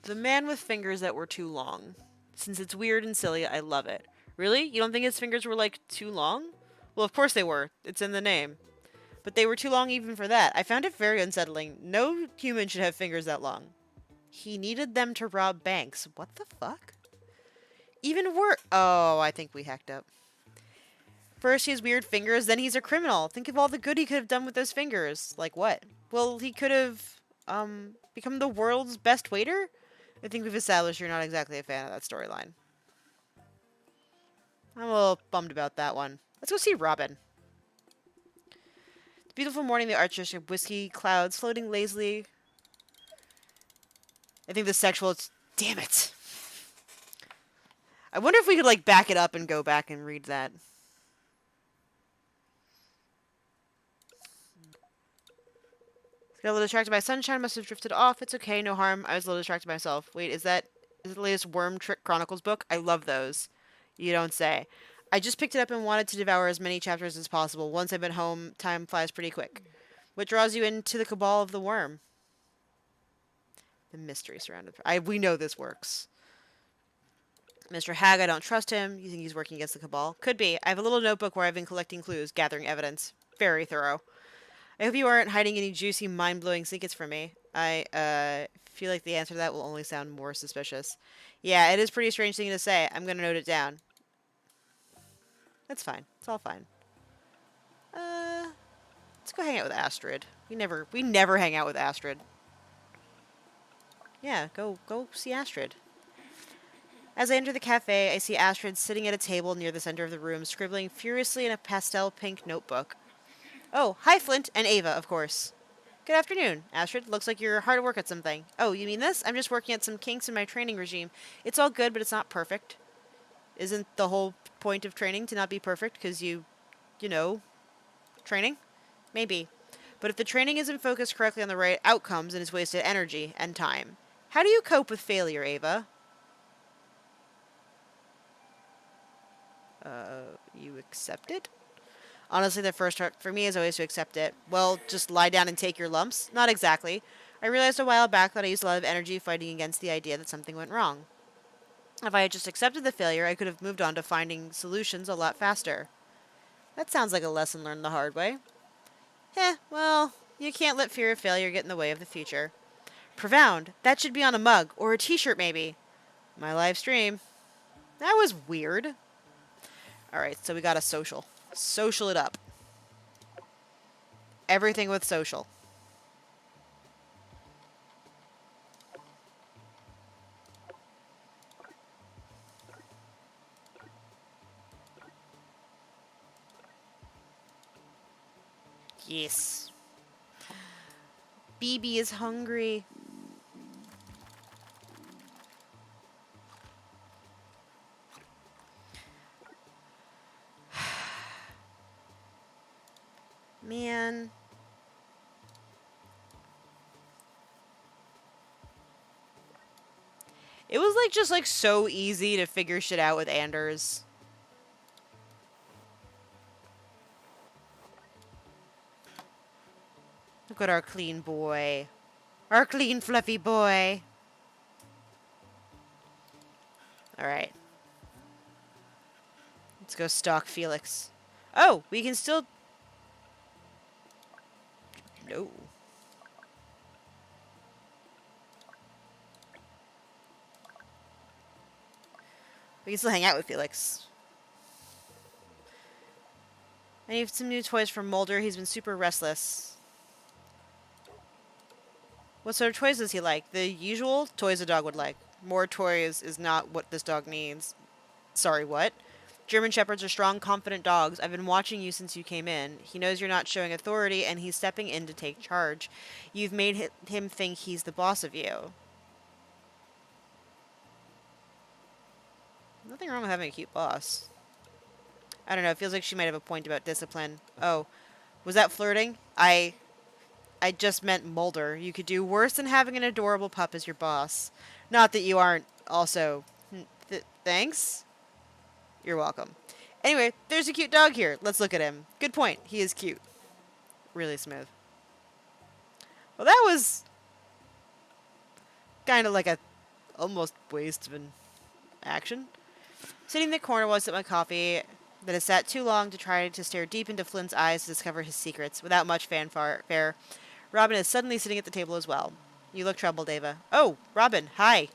The Man with Fingers That Were Too Long. Since it's weird and silly, I love it. Really? You don't think his fingers were, like, too long? Well, of course they were. It's in the name. But they were too long even for that. I found it very unsettling. No human should have fingers that long. He needed them to rob banks. What the fuck? Even worse. Oh, I think we hacked up. First he has weird fingers, then he's a criminal. Think of all the good he could have done with those fingers. Like what? Well, he could have, become the world's best waiter? I think we've established you're not exactly a fan of that storyline. I'm a little bummed about that one. Let's go see Robin. It's a beautiful morning, the Archbishop, whiskey clouds floating lazily. I think the sexual... Damn it. I wonder if we could, like, back it up and go back and read that. Got a little distracted by sunshine, must have drifted off. It's okay, no harm. I was a little distracted myself. Wait, is it the latest Worm Trick Chronicles book? I love those. You don't say. I just picked it up and wanted to devour as many chapters as possible. Once I've been home, time flies pretty quick. What draws you into the cabal of the worm? The mystery surrounded... we know this works. Mr. Hag, I don't trust him. You think he's working against the cabal? Could be. I have a little notebook where I've been collecting clues, gathering evidence. Very thorough. I hope you aren't hiding any juicy, mind-blowing secrets from me. I feel like the answer to that will only sound more suspicious. Yeah, it is a pretty strange thing to say. I'm going to note it down. That's fine. It's all fine. Let's Let's go hang out with Astrid. We never hang out with Astrid. Yeah, go see Astrid. As I enter the cafe, I see Astrid sitting at a table near the center of the room, scribbling furiously in a pastel pink notebook. Oh, hi Flint and Ava, of course. Good afternoon, Astrid. Looks like you're hard at work at something. Oh, you mean this? I'm just working at some kinks in my training regime. It's all good, but it's not perfect. Isn't the whole point of training to not be perfect because you know, training? Maybe. But if the training isn't focused correctly on the right outcomes, then it's wasted energy and time. How do you cope with failure, Ava? You accept it? Honestly, the first part for me is always to accept it. Well, just lie down and take your lumps? Not exactly. I realized a while back that I used a lot of energy fighting against the idea that something went wrong. If I had just accepted the failure, I could have moved on to finding solutions a lot faster. That sounds like a lesson learned the hard way. Well, you can't let fear of failure get in the way of the future. Profound. That should be on a mug, or a t-shirt maybe. My live stream. That was weird. Alright, so we got a social. Social it up. Everything with social. Yes. BB is hungry. Man. It was like just like so easy to figure shit out with Anders. Look at our clean boy. Our clean fluffy boy. Alright. Let's go stalk Felix. Oh, we can still... No. We can still hang out with Felix. I need some new toys from Mulder. He's been super restless. What sort of toys does he like? The usual toys a dog would like. More toys is not what this dog needs. Sorry, what? German Shepherds are strong, confident dogs. I've been watching you since you came in. He knows you're not showing authority, and he's stepping in to take charge. You've made him think he's the boss of you. Nothing wrong with having a cute boss. I don't know. It feels like she might have a point about discipline. Oh, was that flirting? I just meant Mulder. You could do worse than having an adorable pup as your boss. Not that you aren't also... Thanks? You're welcome. Anyway, there's a cute dog here. Let's look at him. Good point. He is cute. Really smooth. Well, that was... kind of like a... almost waste of an action. Sitting in the corner while I sip my coffee... that has sat too long to try to stare deep into Flint's eyes to discover his secrets, without much fanfare. Robin is suddenly sitting at the table as well. You look troubled, Ava. Oh, Robin, hi.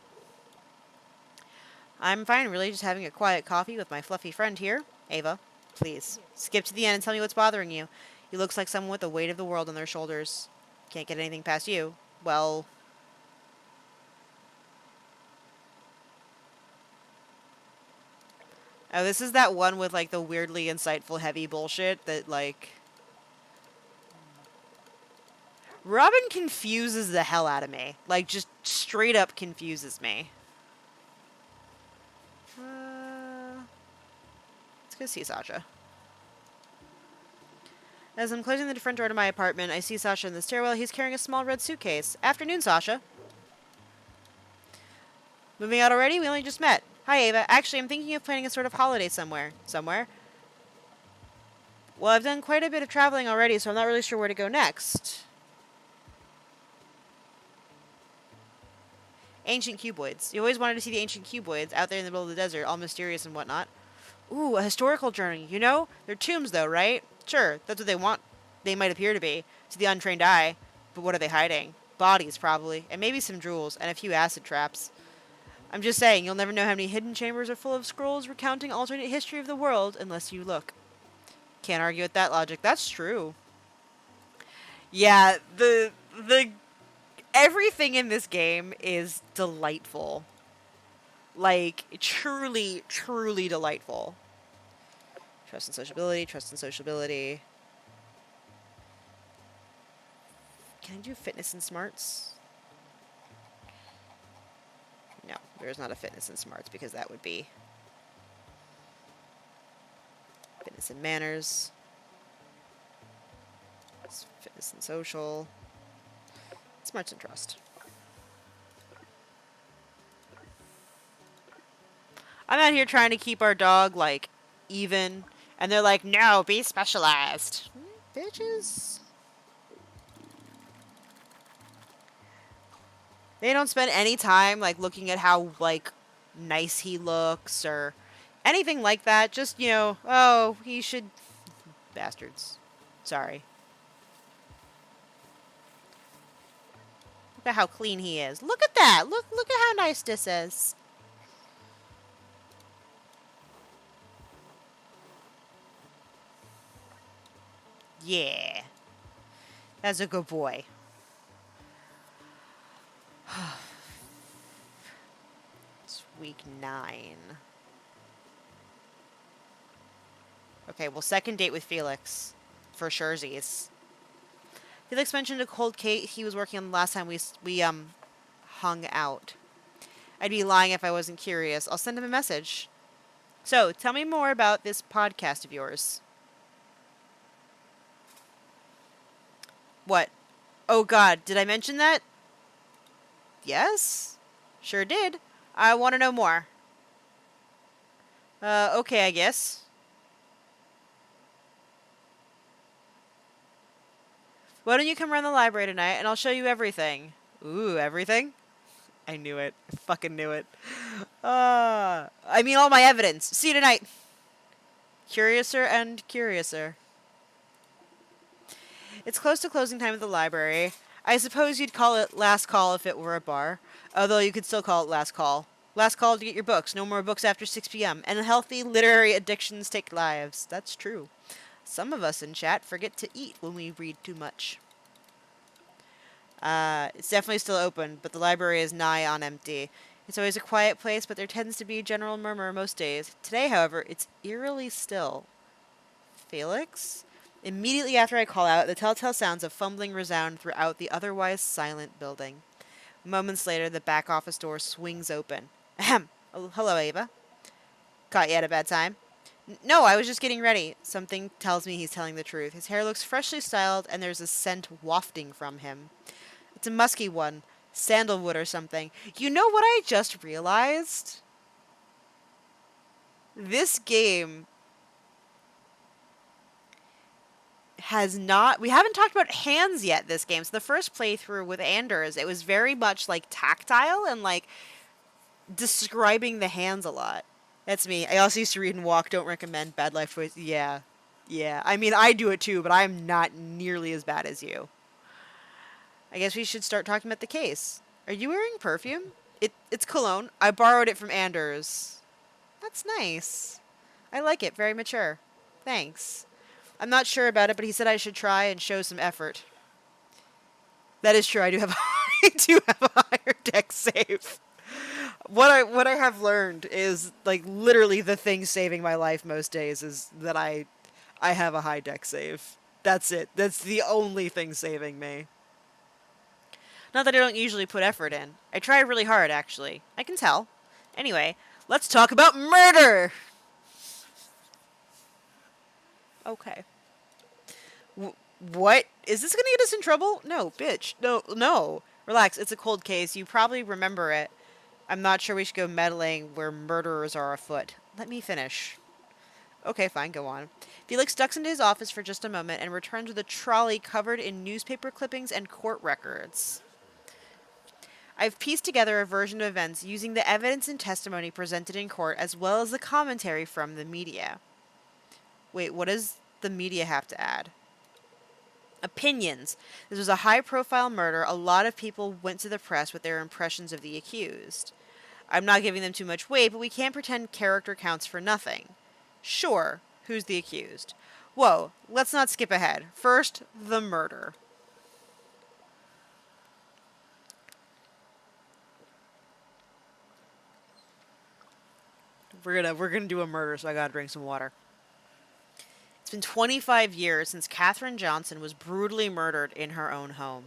I'm fine, really, just having a quiet coffee with my fluffy friend here. Ava, please, skip to the end and tell me what's bothering you. He looks like someone with the weight of the world on their shoulders. Can't get anything past you. Well... Oh, this is that one with, like, the weirdly insightful heavy bullshit that, like... Robin confuses the hell out of me. Like, just straight up confuses me. Let's go see Sasha. As I'm closing the front door to my apartment, I see Sasha in the stairwell. He's carrying a small red suitcase. Afternoon, Sasha. Moving out already? We only just met. Hi, Ava. Actually, I'm thinking of planning a sort of holiday somewhere. Somewhere? Well, I've done quite a bit of traveling already, so I'm not really sure where to go next. Ancient cuboids. You always wanted to see the ancient cuboids out there in the middle of the desert, all mysterious and whatnot. Ooh, a historical journey. You know? They're tombs, though, right? Sure, that's what they want. They might appear to be, to the untrained eye. But what are they hiding? Bodies, probably. And maybe some jewels, and a few acid traps. I'm just saying, you'll never know how many hidden chambers are full of scrolls recounting alternate history of the world unless you look. Can't argue with that logic. That's true. Yeah, the everything in this game is delightful. Like truly, truly delightful. Trust and sociability, trust and sociability. Can I do fitness and smarts? No, there's not a fitness and smarts because that would be fitness and manners. It's fitness and social. Smarts and trust. I'm out here trying to keep our dog, like, even. And they're like, no, be specialized. Bitches. They don't spend any time, like, looking at how, like, nice he looks or anything like that. Just, oh, he should. Bastards. Sorry. Look at how clean he is. Look at that. Look at how nice this is. Yeah. That's a good boy. It's week 9. Okay, well, second date with Felix. For surezies. Felix mentioned a cold case he was working on the last time we hung out. I'd be lying if I wasn't curious. I'll send him a message. So, tell me more about this podcast of yours. What? Oh god, did I mention that? Yes? Sure did. I want to know more. Okay, I guess. Why don't you come around the library tonight and I'll show you everything? Ooh, everything? I knew it. I fucking knew it. I mean all my evidence. See you tonight. Curiouser and curiouser. It's close to closing time at the library. I suppose you'd call it last call if it were a bar. Although you could still call it last call. Last call to get your books. No more books after 6 p.m. And healthy literary addictions take lives. That's true. Some of us in chat forget to eat when we read too much. It's definitely still open, but the library is nigh on empty. It's always a quiet place, but there tends to be a general murmur most days. Today, however, it's eerily still. Felix? Immediately after I call out, the telltale sounds of fumbling resound throughout the otherwise silent building. Moments later, the back office door swings open. Ahem. Oh, hello, Ava. Caught you at a bad time? No, I was just getting ready. Something tells me he's telling the truth. His hair looks freshly styled, and there's a scent wafting from him. It's a musky one. Sandalwood or something. You know what I just realized? This game has not... We haven't talked about hands yet this game. So the first playthrough with Anders, it was very much, like, tactile and, like, describing the hands a lot. That's me. I also used to read and walk. Don't recommend. Bad life choice. Yeah. Yeah. I mean, I do it too, but I'm not nearly as bad as you. I guess we should start talking about the case. Are you wearing perfume? It's cologne. I borrowed it from Anders. That's nice. I like it. Very mature. Thanks. I'm not sure about it, but he said I should try and show some effort. That is true. I do have I do have a higher deck save. What I have learned is, like, literally the thing saving my life most days is that I have a high deck save. That's it. That's the only thing saving me. Not that I don't usually put effort in. I try really hard, actually. I can tell. Anyway, let's talk about murder! Okay. What? Is this gonna get us in trouble? No, bitch. No. Relax, it's a cold case. You probably remember it. I'm not sure we should go meddling where murderers are afoot. Let me finish. Okay, fine, go on. Felix ducks into his office for just a moment and returns with a trolley covered in newspaper clippings and court records. I've pieced together a version of events using the evidence and testimony presented in court as well as the commentary from the media. Wait, what does the media have to add? Opinions. This was a high-profile murder. A lot of people went to the press with their impressions of the accused. I'm not giving them too much weight, but we can't pretend character counts for nothing. Sure, who's the accused? Whoa, let's not skip ahead. First, the murder. We're gonna do a murder, so I gotta drink some water. It's been 25 years since Katherine Johnson was brutally murdered in her own home.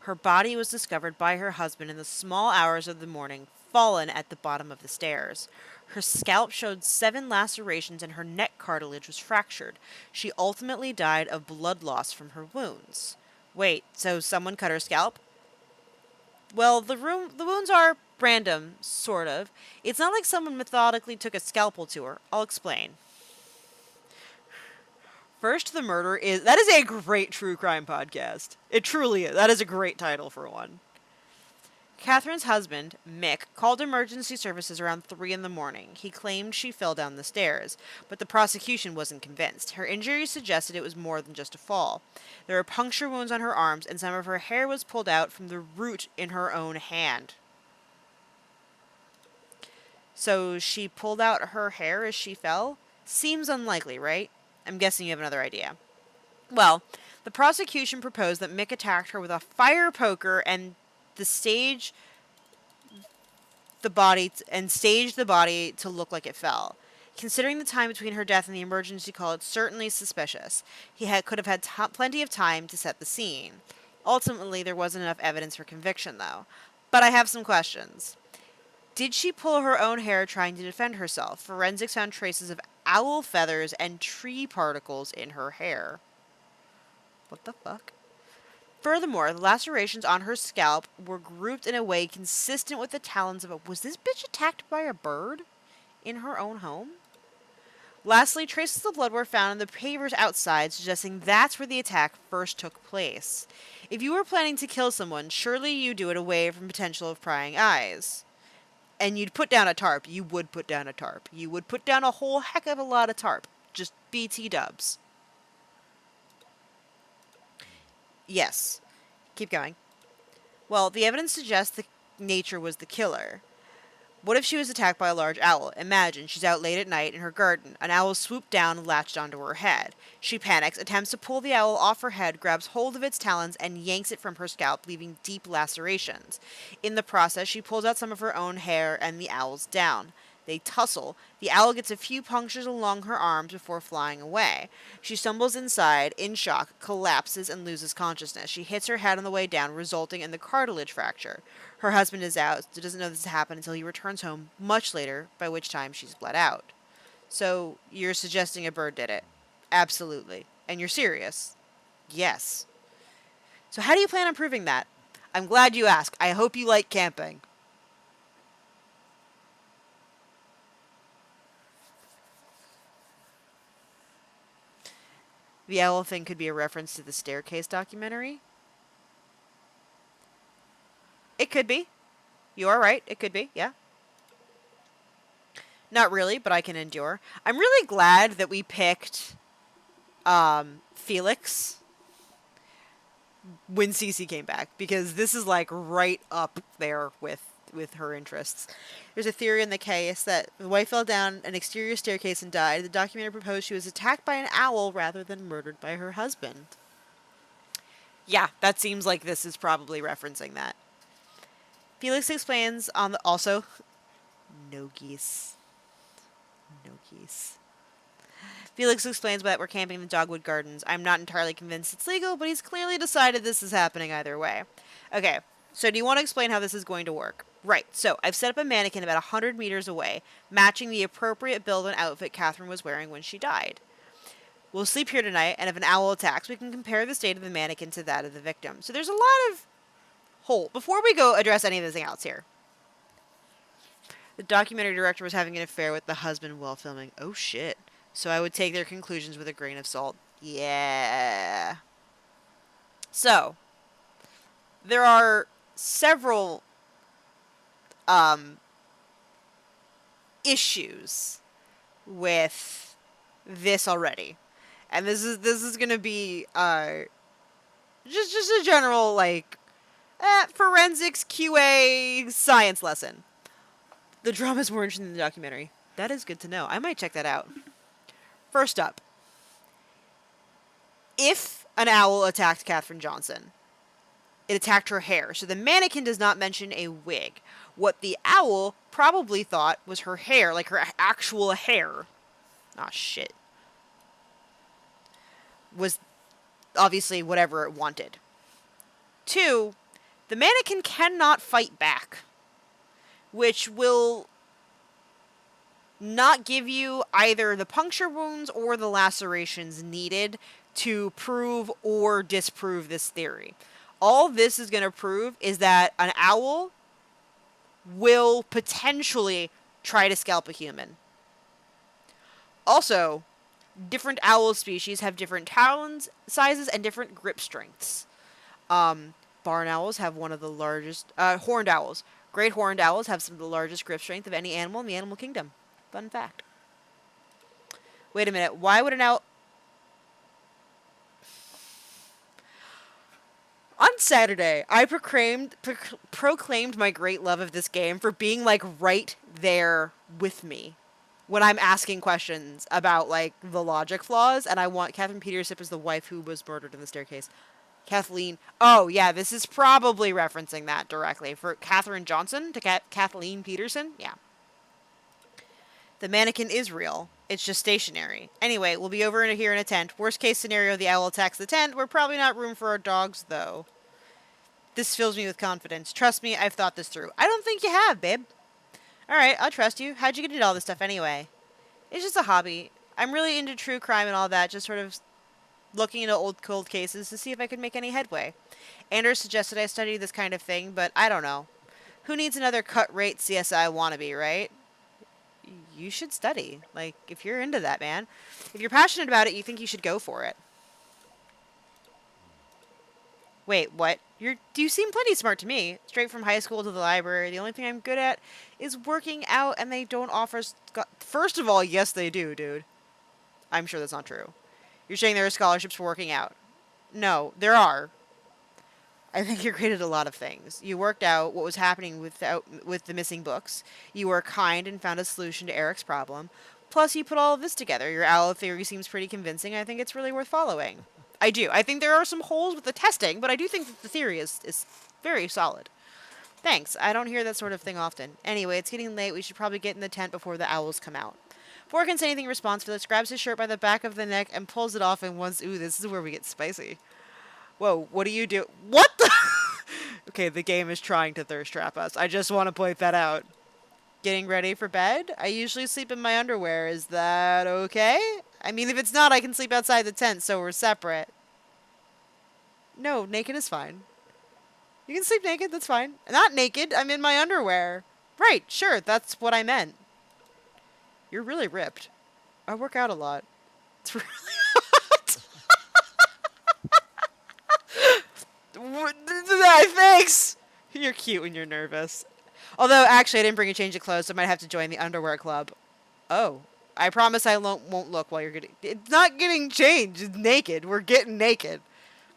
Her body was discovered by her husband in the small hours of the morning, fallen at the bottom of the stairs. Her scalp showed 7 lacerations and her neck cartilage was fractured. She ultimately died of blood loss from her wounds. Wait, so someone cut her scalp? Well, the wounds are random, sort of. It's not like someone methodically took a scalpel to her. I'll explain. First, the murder is that is a great true crime podcast. It truly is. That is a great title for one. Catherine's husband, Mick, called emergency services around 3 in the morning. He claimed she fell down the stairs, but the prosecution wasn't convinced. Her injuries suggested it was more than just a fall. There were puncture wounds on her arms, and some of her hair was pulled out from the root in her own hand. So she pulled out her hair as she fell? Seems unlikely, right? I'm guessing you have another idea. Well, the prosecution proposed that Mick attacked her with a fire poker and staged the body to look like it fell. Considering the time between her death and the emergency call, it's certainly suspicious. Could have had plenty of time to set the scene. Ultimately, there wasn't enough evidence for conviction, though. But I have some questions. Did she pull her own hair trying to defend herself? Forensics found traces of owl feathers and tree particles in her hair. What the fuck? Furthermore, the lacerations on her scalp were grouped in a way consistent with the talons of a... Was this bitch attacked by a bird? In her own home? Lastly, traces of blood were found in the pavers outside, suggesting that's where the attack first took place. If you were planning to kill someone, surely you do it away from potential of prying eyes. And you'd put down a tarp. You would put down a tarp. You would put down a whole heck of a lot of tarp. Just BT dubs. Yes. Keep going. Well, the evidence suggests that nature was the killer. What if she was attacked by a large owl? Imagine she's out late at night in her garden. An owl swooped down and latched onto her head. She panics, attempts to pull the owl off her head, grabs hold of its talons, and yanks it from her scalp, leaving deep lacerations. In the process, she pulls out some of her own hair and the owl's down. They tussle. The owl gets a few punctures along her arms before flying away. She stumbles inside, in shock, collapses, and loses consciousness. She hits her head on the way down, resulting in the cartilage fracture. Her husband is out, so doesn't know this has happened until he returns home much later, by which time she's bled out. So, you're suggesting a bird did it? Absolutely. And you're serious? Yes. So how do you plan on proving that? I'm glad you asked. I hope you like camping. The owl thing could be a reference to the staircase documentary. It could be. You are right. It could be. Yeah. Not really, but I can endure. I'm really glad that we picked Felix when Cece came back, because this is like right up there with her interests. There's a theory in the case that the wife fell down an exterior staircase and died. The documentary proposed she was attacked by an owl rather than murdered by her husband. Yeah, that seems like this is probably referencing that. Felix explains on the... Also, no geese. No geese. Felix explains that we're camping in the Dogwood Gardens. I'm not entirely convinced it's legal, but he's clearly decided this is happening either way. Okay, so do you want to explain how this is going to work? Right, so I've set up a mannequin about 100 meters away, matching the appropriate build and outfit Catherine was wearing when she died. We'll sleep here tonight, and if an owl attacks, we can compare the state of the mannequin to that of the victim. So there's a lot of hole. Before we go address anything else here. The documentary director was having an affair with the husband while filming. Oh shit. So I would take their conclusions with a grain of salt. Yeah. So, there are several issues with this already. And this is going to be just a general like forensics QA science lesson. The drama is more interesting than the documentary. That is good to know. I might check that out. First up, if an owl attacked Katherine Johnson, it attacked her hair. So the mannequin does not mention a wig. What the owl probably thought was her hair, like her actual hair. Ah, shit. Was obviously whatever it wanted. Two, the mannequin cannot fight back, which will not give you either the puncture wounds or the lacerations needed to prove or disprove this theory. All this is going to prove is that an owl will potentially try to scalp a human. Also, different owl species have different talons sizes and different grip strengths. Barn owls have one of the largest, horned owls. Great horned owls have some of the largest grip strength of any animal in the animal kingdom. Fun fact. Wait a minute. Why would an owl... On Saturday, I proclaimed my great love of this game for being, like, right there with me when I'm asking questions about, like, the logic flaws, and I want Catherine Peterson as the wife who was murdered in the staircase. Kathleen. Oh, yeah, this is probably referencing that directly. For Katherine Johnson to Kathleen Peterson? Yeah. The mannequin is real. It's just stationary. Anyway, we'll be over here in a tent. Worst case scenario, the owl attacks the tent. We're probably not room for our dogs, though. This fills me with confidence. Trust me, I've thought this through. I don't think you have, babe. Alright, I'll trust you. How'd you get into all this stuff anyway? It's just a hobby. I'm really into true crime and all that, just sort of looking into old cold cases to see if I could make any headway. Anders suggested I study this kind of thing, but I don't know. Who needs another cut-rate CSI wannabe, right? You should study. Like, if you're into that, man. If you're passionate about it, you think you should go for it. Wait, what? You seem plenty smart to me. Straight from high school to the library. The only thing I'm good at is working out, and they don't offer... First of all, yes, they do, dude. I'm sure that's not true. You're saying there are scholarships for working out. No, there are. I think you're great at a lot of things. You worked out what was happening with the missing books. You were kind and found a solution to Eric's problem. Plus, you put all of this together. Your owl theory seems pretty convincing. I think it's really worth following. I do. I think there are some holes with the testing, but I do think that the theory is very solid. Thanks. I don't hear that sort of thing often. Anyway, it's getting late. We should probably get in the tent before the owls come out. Before I can say anything in response, Felix grabs his shirt by the back of the neck and pulls it off and once... Ooh, this is where we get spicy. Whoa, what do you do? What the... Okay, the game is trying to thirst trap us. I just want to point that out. Getting ready for bed? I usually sleep in my underwear. Is that okay? I mean, if it's not, I can sleep outside the tent, so we're separate. No, naked is fine. You can sleep naked, that's fine. Not naked, I'm in my underwear. Right, sure, that's what I meant. You're really ripped. I work out a lot. It's really hot. Thanks! You're cute when you're nervous. Although, actually, I didn't bring a change of clothes, so I might have to join the underwear club. Oh. I promise I won't look while you're getting... It's not getting changed. It's naked. We're getting naked.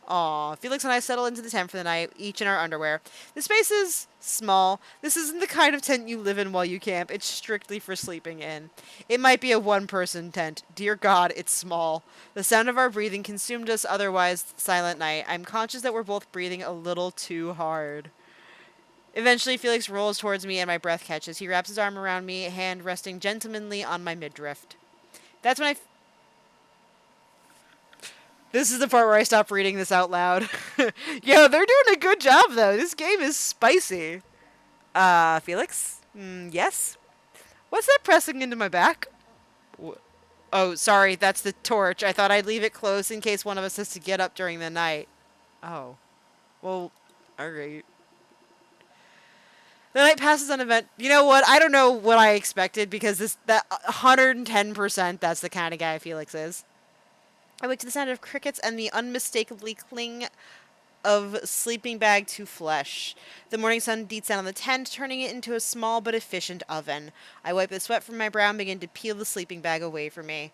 Aw. Felix and I settle into the tent for the night, each in our underwear. The space is small. This isn't the kind of tent you live in while you camp. It's strictly for sleeping in. It might be a one-person tent. Dear God, it's small. The sound of our breathing consumed us otherwise silent night. I'm conscious that we're both breathing a little too hard. Eventually, Felix rolls towards me and my breath catches. He wraps his arm around me, hand resting gentlemanly on my midriff. That's when This is the part where I stop reading this out loud. Yo, they're doing a good job, though. This game is spicy. Felix? Yes? What's that pressing into my back? Oh, sorry, that's the torch. I thought I'd leave it close in case one of us has to get up during the night. Oh. Well, alright. The night passes uneventful. You know what? I don't know what I expected because that 110%, that's the kind of guy Felix is. I wake to the sound of crickets and the unmistakably cling of sleeping bag to flesh. The morning sun beats down on the tent, turning it into a small but efficient oven. I wipe the sweat from my brow and begin to peel the sleeping bag away from me.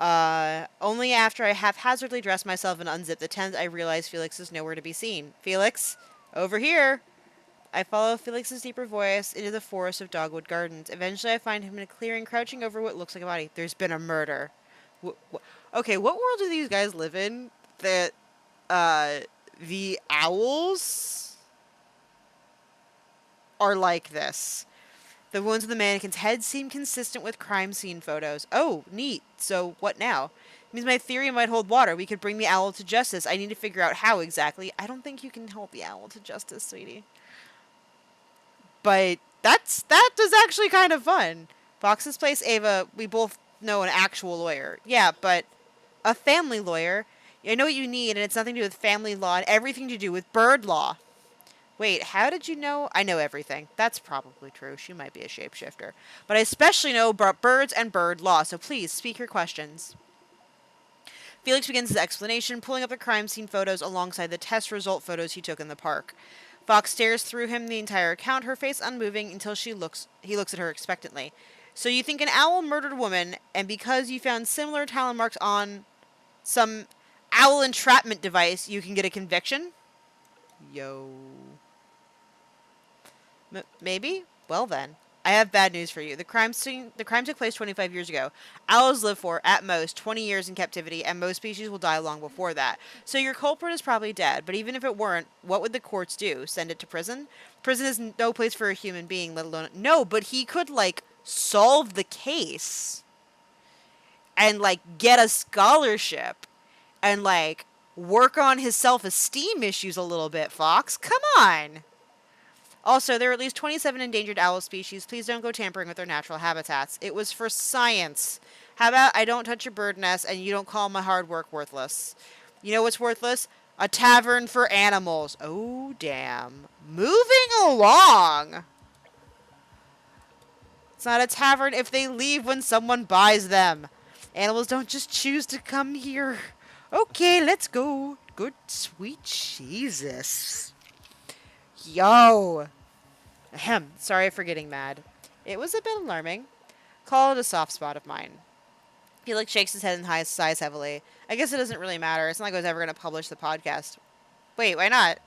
Only after I haphazardly dress myself and unzip the tent, I realize Felix is nowhere to be seen. Felix? Over here! I follow Felix's deeper voice into the forest of dogwood gardens. Eventually I find him in a clearing, crouching over what looks like a body. There's been a murder. Okay, what world do these guys live in that, the owls are like this. The wounds on the mannequin's head seem consistent with crime scene photos. Oh, neat. So, what now? It means my theory might hold water. We could bring the owl to justice. I need to figure out how exactly. I don't think you can hold the owl to justice, sweetie. But that is actually kind of fun. Fox's place, Ava, we both know an actual lawyer. Yeah, but a family lawyer. I know what you need, and it's nothing to do with family law and everything to do with bird law. Wait, how did you know? I know everything. That's probably true. She might be a shapeshifter. But I especially know about birds and bird law, so please speak your questions. Felix begins his explanation, pulling up the crime scene photos alongside the test result photos he took in the park. Fox stares through him the entire account, her face unmoving until he looks at her expectantly. So you think an owl murdered a woman, and because you found similar talon marks on some owl entrapment device, you can get a conviction? Yo. Maybe? Well then. I have bad news for you. The crime took place 25 years ago. Owls live for, at most, 20 years in captivity, and most species will die long before that. So your culprit is probably dead, but even if it weren't, what would the courts do? Send it to prison? Prison is no place for a human being, let alone... No, but he could, like, solve the case. And, like, get a scholarship. And, like, work on his self-esteem issues a little bit, Fox. Come on! Also, there are at least 27 endangered owl species. Please don't go tampering with their natural habitats. It was for science. How about I don't touch your bird nest and you don't call my hard work worthless? You know what's worthless? A tavern for animals. Oh, damn. Moving along. It's not a tavern if they leave when someone buys them. Animals don't just choose to come here. Okay, let's go. Good sweet Jesus. Yo. Ahem. Sorry for getting mad. It was a bit alarming. Call it a soft spot of mine. Felix shakes his head and sighs heavily. I guess it doesn't really matter. It's not like I was ever going to publish the podcast. Wait, why not?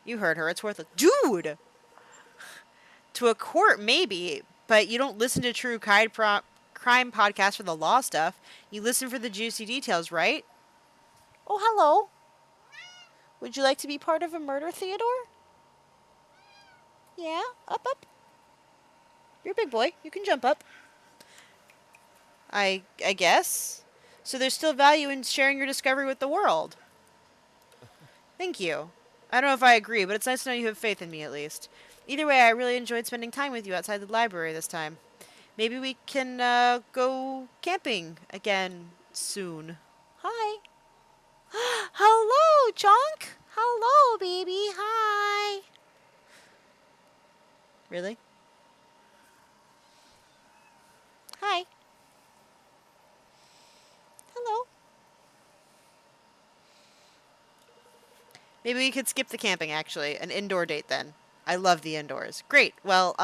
You heard her. It's worthless. Dude! To a court, maybe, but you don't listen to true crime podcasts for the law stuff. You listen for the juicy details, right? Oh, hello. Would you like to be part of a murder, Theodore? Yeah, up. You're a big boy. You can jump up. I guess. So there's still value in sharing your discovery with the world. Thank you. I don't know if I agree, but it's nice to know you have faith in me at least. Either way, I really enjoyed spending time with you outside the library this time. Maybe we can go camping again soon. Hi. Hello, Chunk. Hello, baby. Hi. Really? Hi. Hello. Maybe we could skip the camping, actually. An indoor date, then. I love the indoors. Great. Well,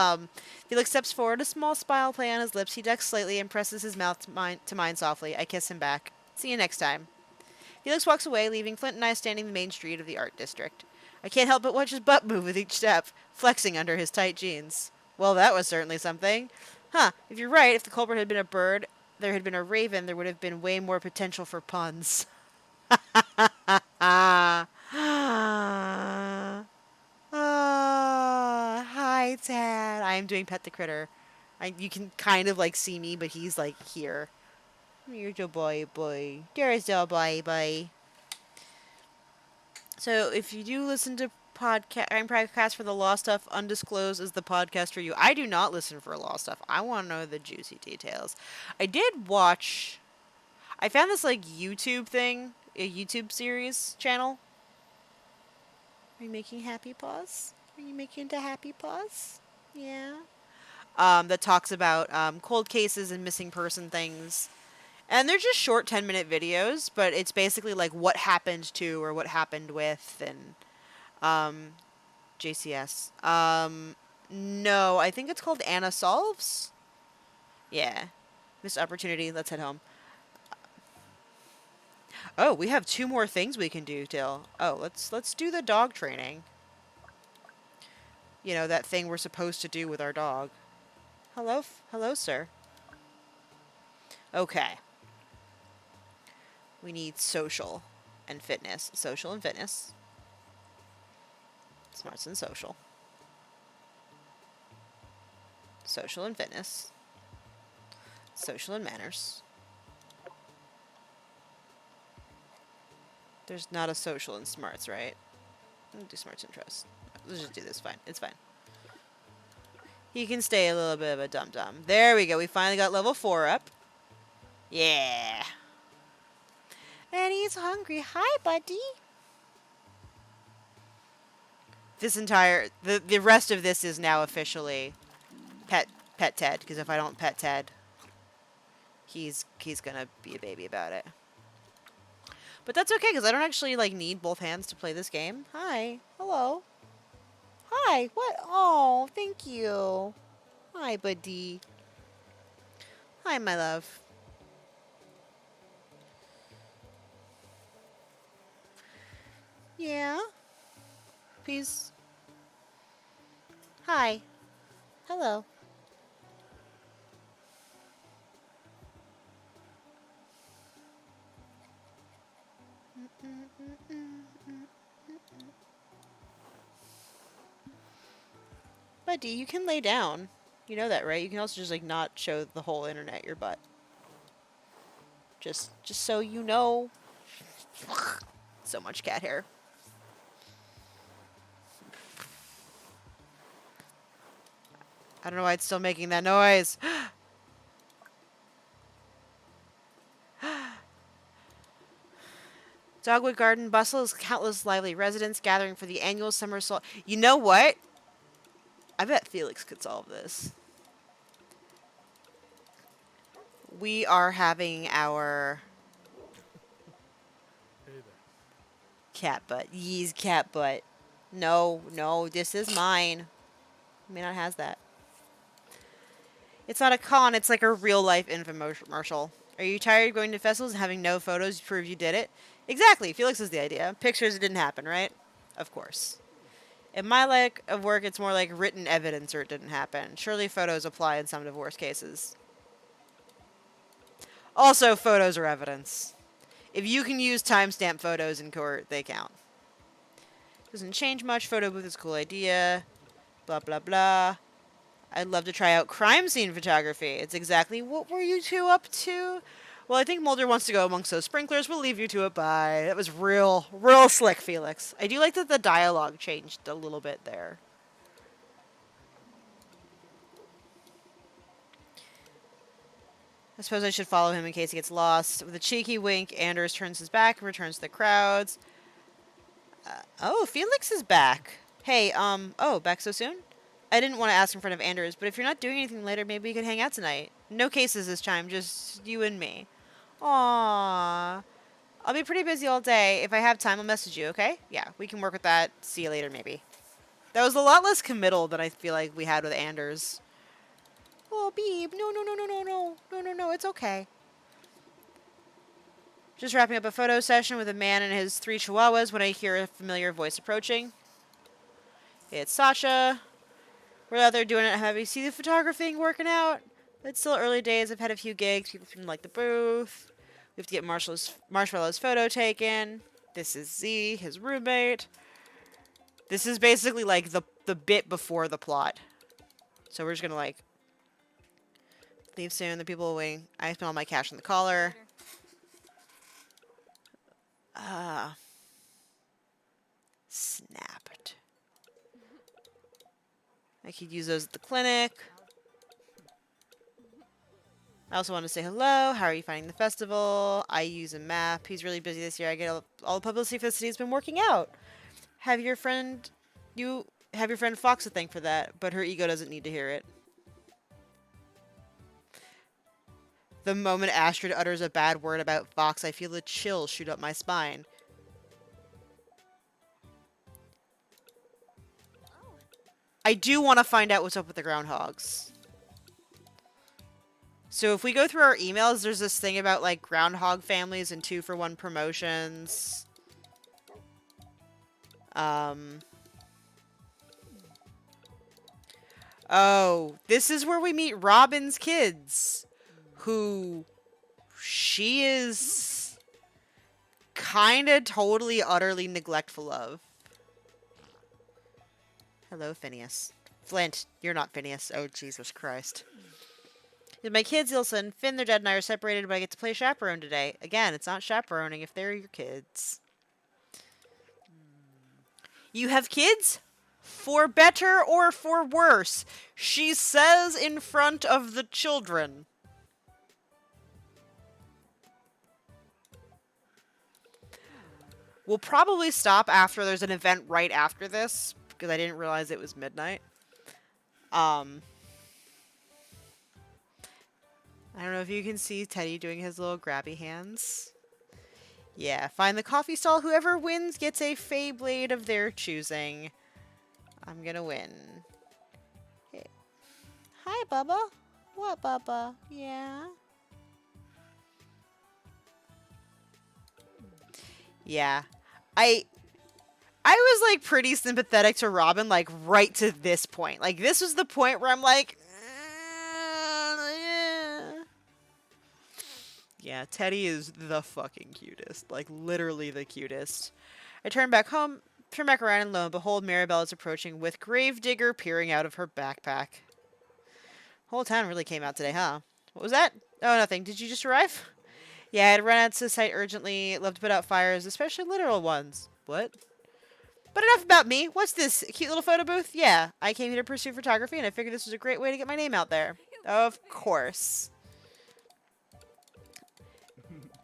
Felix steps forward, a small smile play on his lips. He ducks slightly and presses his mouth to mine softly. I kiss him back. See you next time. Felix walks away, leaving Flint and I standing in the main street of the art district. I can't help but watch his butt move with each step, flexing under his tight jeans. Well, that was certainly something. Huh, if you're right, if the culprit had been a bird, there had been a raven, there would have been way more potential for puns. Hi, Tad. I am doing Pet the Critter. You can kind of, like, see me, but he's, like, here. You're the boy. There's the boy. So, if you do listen to podcast for the law stuff, Undisclosed is the podcast for you. I do not listen for law stuff. I want to know the juicy details. I found this, like, YouTube thing, a YouTube series channel. Are you making happy paws? Are you making the happy paws? Yeah. That talks about cold cases and missing person things. And they're just short 10-minute videos, but it's basically like what happened to or what happened with and JCS. No, I think it's called Anna Solves. Yeah. Missed opportunity. Let's head home. Oh, we have 2 more things we can do till. Oh, let's do the dog training. You know, that thing we're supposed to do with our dog. Hello, sir. Okay. We need social and fitness. Social and fitness. Smarts and social. Social and fitness. Social and manners. There's not a social in smarts, right? I'll do smarts and trust. Let's just do this. Fine. It's fine. He can stay a little bit of a dum-dum. There we go. We finally got level 4 up. Yeah. And he's hungry. Hi, buddy. This entire... The rest of this is now officially pet Ted. Because if I don't pet Ted, he's gonna be a baby about it. But that's okay, because I don't actually, like, need both hands to play this game. Hi. Hello. Hi. What? Oh, thank you. Hi, buddy. Hi, my love. Yeah? Please. Hi. Hello. Buddy, you can lay down. You know that, right? You can also just, like, not show the whole internet your butt. Just so you know. So much cat hair. I don't know why it's still making that noise. Dogwood Garden bustles countless lively residents gathering for the annual summer sol. You know what? I bet Felix could solve this. We are having our cat butt. Yee's cat butt. No, this is mine. May not has that. It's not a con, it's like a real life infomercial. Are you tired of going to festivals and having no photos to prove you did it? Exactly, Felix is the idea. Pictures, it didn't happen, right? Of course. In my lack of work, it's more like written evidence or it didn't happen. Surely photos apply in some divorce cases. Also, photos are evidence. If you can use timestamp photos in court, they count. Doesn't change much. Photo booth is a cool idea. Blah, blah, blah. I'd love to try out crime scene photography. It's exactly what were you two up to? Well, I think Mulder wants to go amongst those sprinklers. We'll leave you to it. Bye. That was real slick, Felix. I do like that the dialogue changed a little bit there. I suppose I should follow him in case he gets lost. With a cheeky wink, Anders turns his back and returns to the crowds. Oh, Felix is back. Hey, back so soon? I didn't want to ask in front of Anders, but if you're not doing anything later, maybe we could hang out tonight. No cases this time, just you and me. Aww. I'll be pretty busy all day. If I have time, I'll message you, okay? Yeah, we can work with that. See you later, maybe. That was a lot less committal than I feel like we had with Anders. Oh, babe. No, it's okay. Just wrapping up a photo session with a man and his 3 chihuahuas when I hear a familiar voice approaching. It's Sasha. We're out there doing it. Have you seen the photography working out? It's still early days. I've had a few gigs. People seem to like the booth. We have to get Marshmallow's photo taken. This is Z, his roommate. This is basically like the bit before the plot. So we're just gonna like leave soon. The people are waiting. I spent all my cash on the collar. Snapped. I could use those at the clinic. I also want to say hello. How are you finding the festival? I use a map. He's really busy this year. I get all the publicity for the city has been working out. Have your friend Fox to thank for that, but her ego doesn't need to hear it. The moment Astrid utters a bad word about Fox, I feel a chill shoot up my spine. I do want to find out what's up with the groundhogs. So if we go through our emails, there's this thing about like groundhog families and 2-for-1 promotions. Oh, this is where we meet Robin's kids, who she is kind of totally, utterly neglectful of. Hello, Phineas. Flint, you're not Phineas. Oh, Jesus Christ. My kids, Ilsa and Finn, their dad and I are separated, but I get to play chaperone today. Again, it's not chaperoning if they're your kids. You have kids? For better or for worse, she says in front of the children. We'll probably stop after there's an event right after this, because I didn't realize it was midnight. I don't know if you can see Teddy doing his little grabby hands. Yeah, find the coffee stall. Whoever wins gets a Fey Blade of their choosing. I'm gonna win. Hey. Hi, Bubba. What, Bubba? Yeah? Yeah. I was, like, pretty sympathetic to Robin, like, right to this point. Like, this was the point where I'm like... yeah. Yeah, Teddy is the fucking cutest. Like, literally the cutest. I turn back around, and lo and behold, Maribel is approaching with Gravedigger peering out of her backpack. Whole town really came out today, huh? What was that? Oh, nothing. Did you just arrive? Yeah, I had run out to the site urgently. Love to put out fires, especially literal ones. What? But enough about me. What's this? A cute little photo booth? Yeah, I came here to pursue photography, and I figured this was a great way to get my name out there. Of course.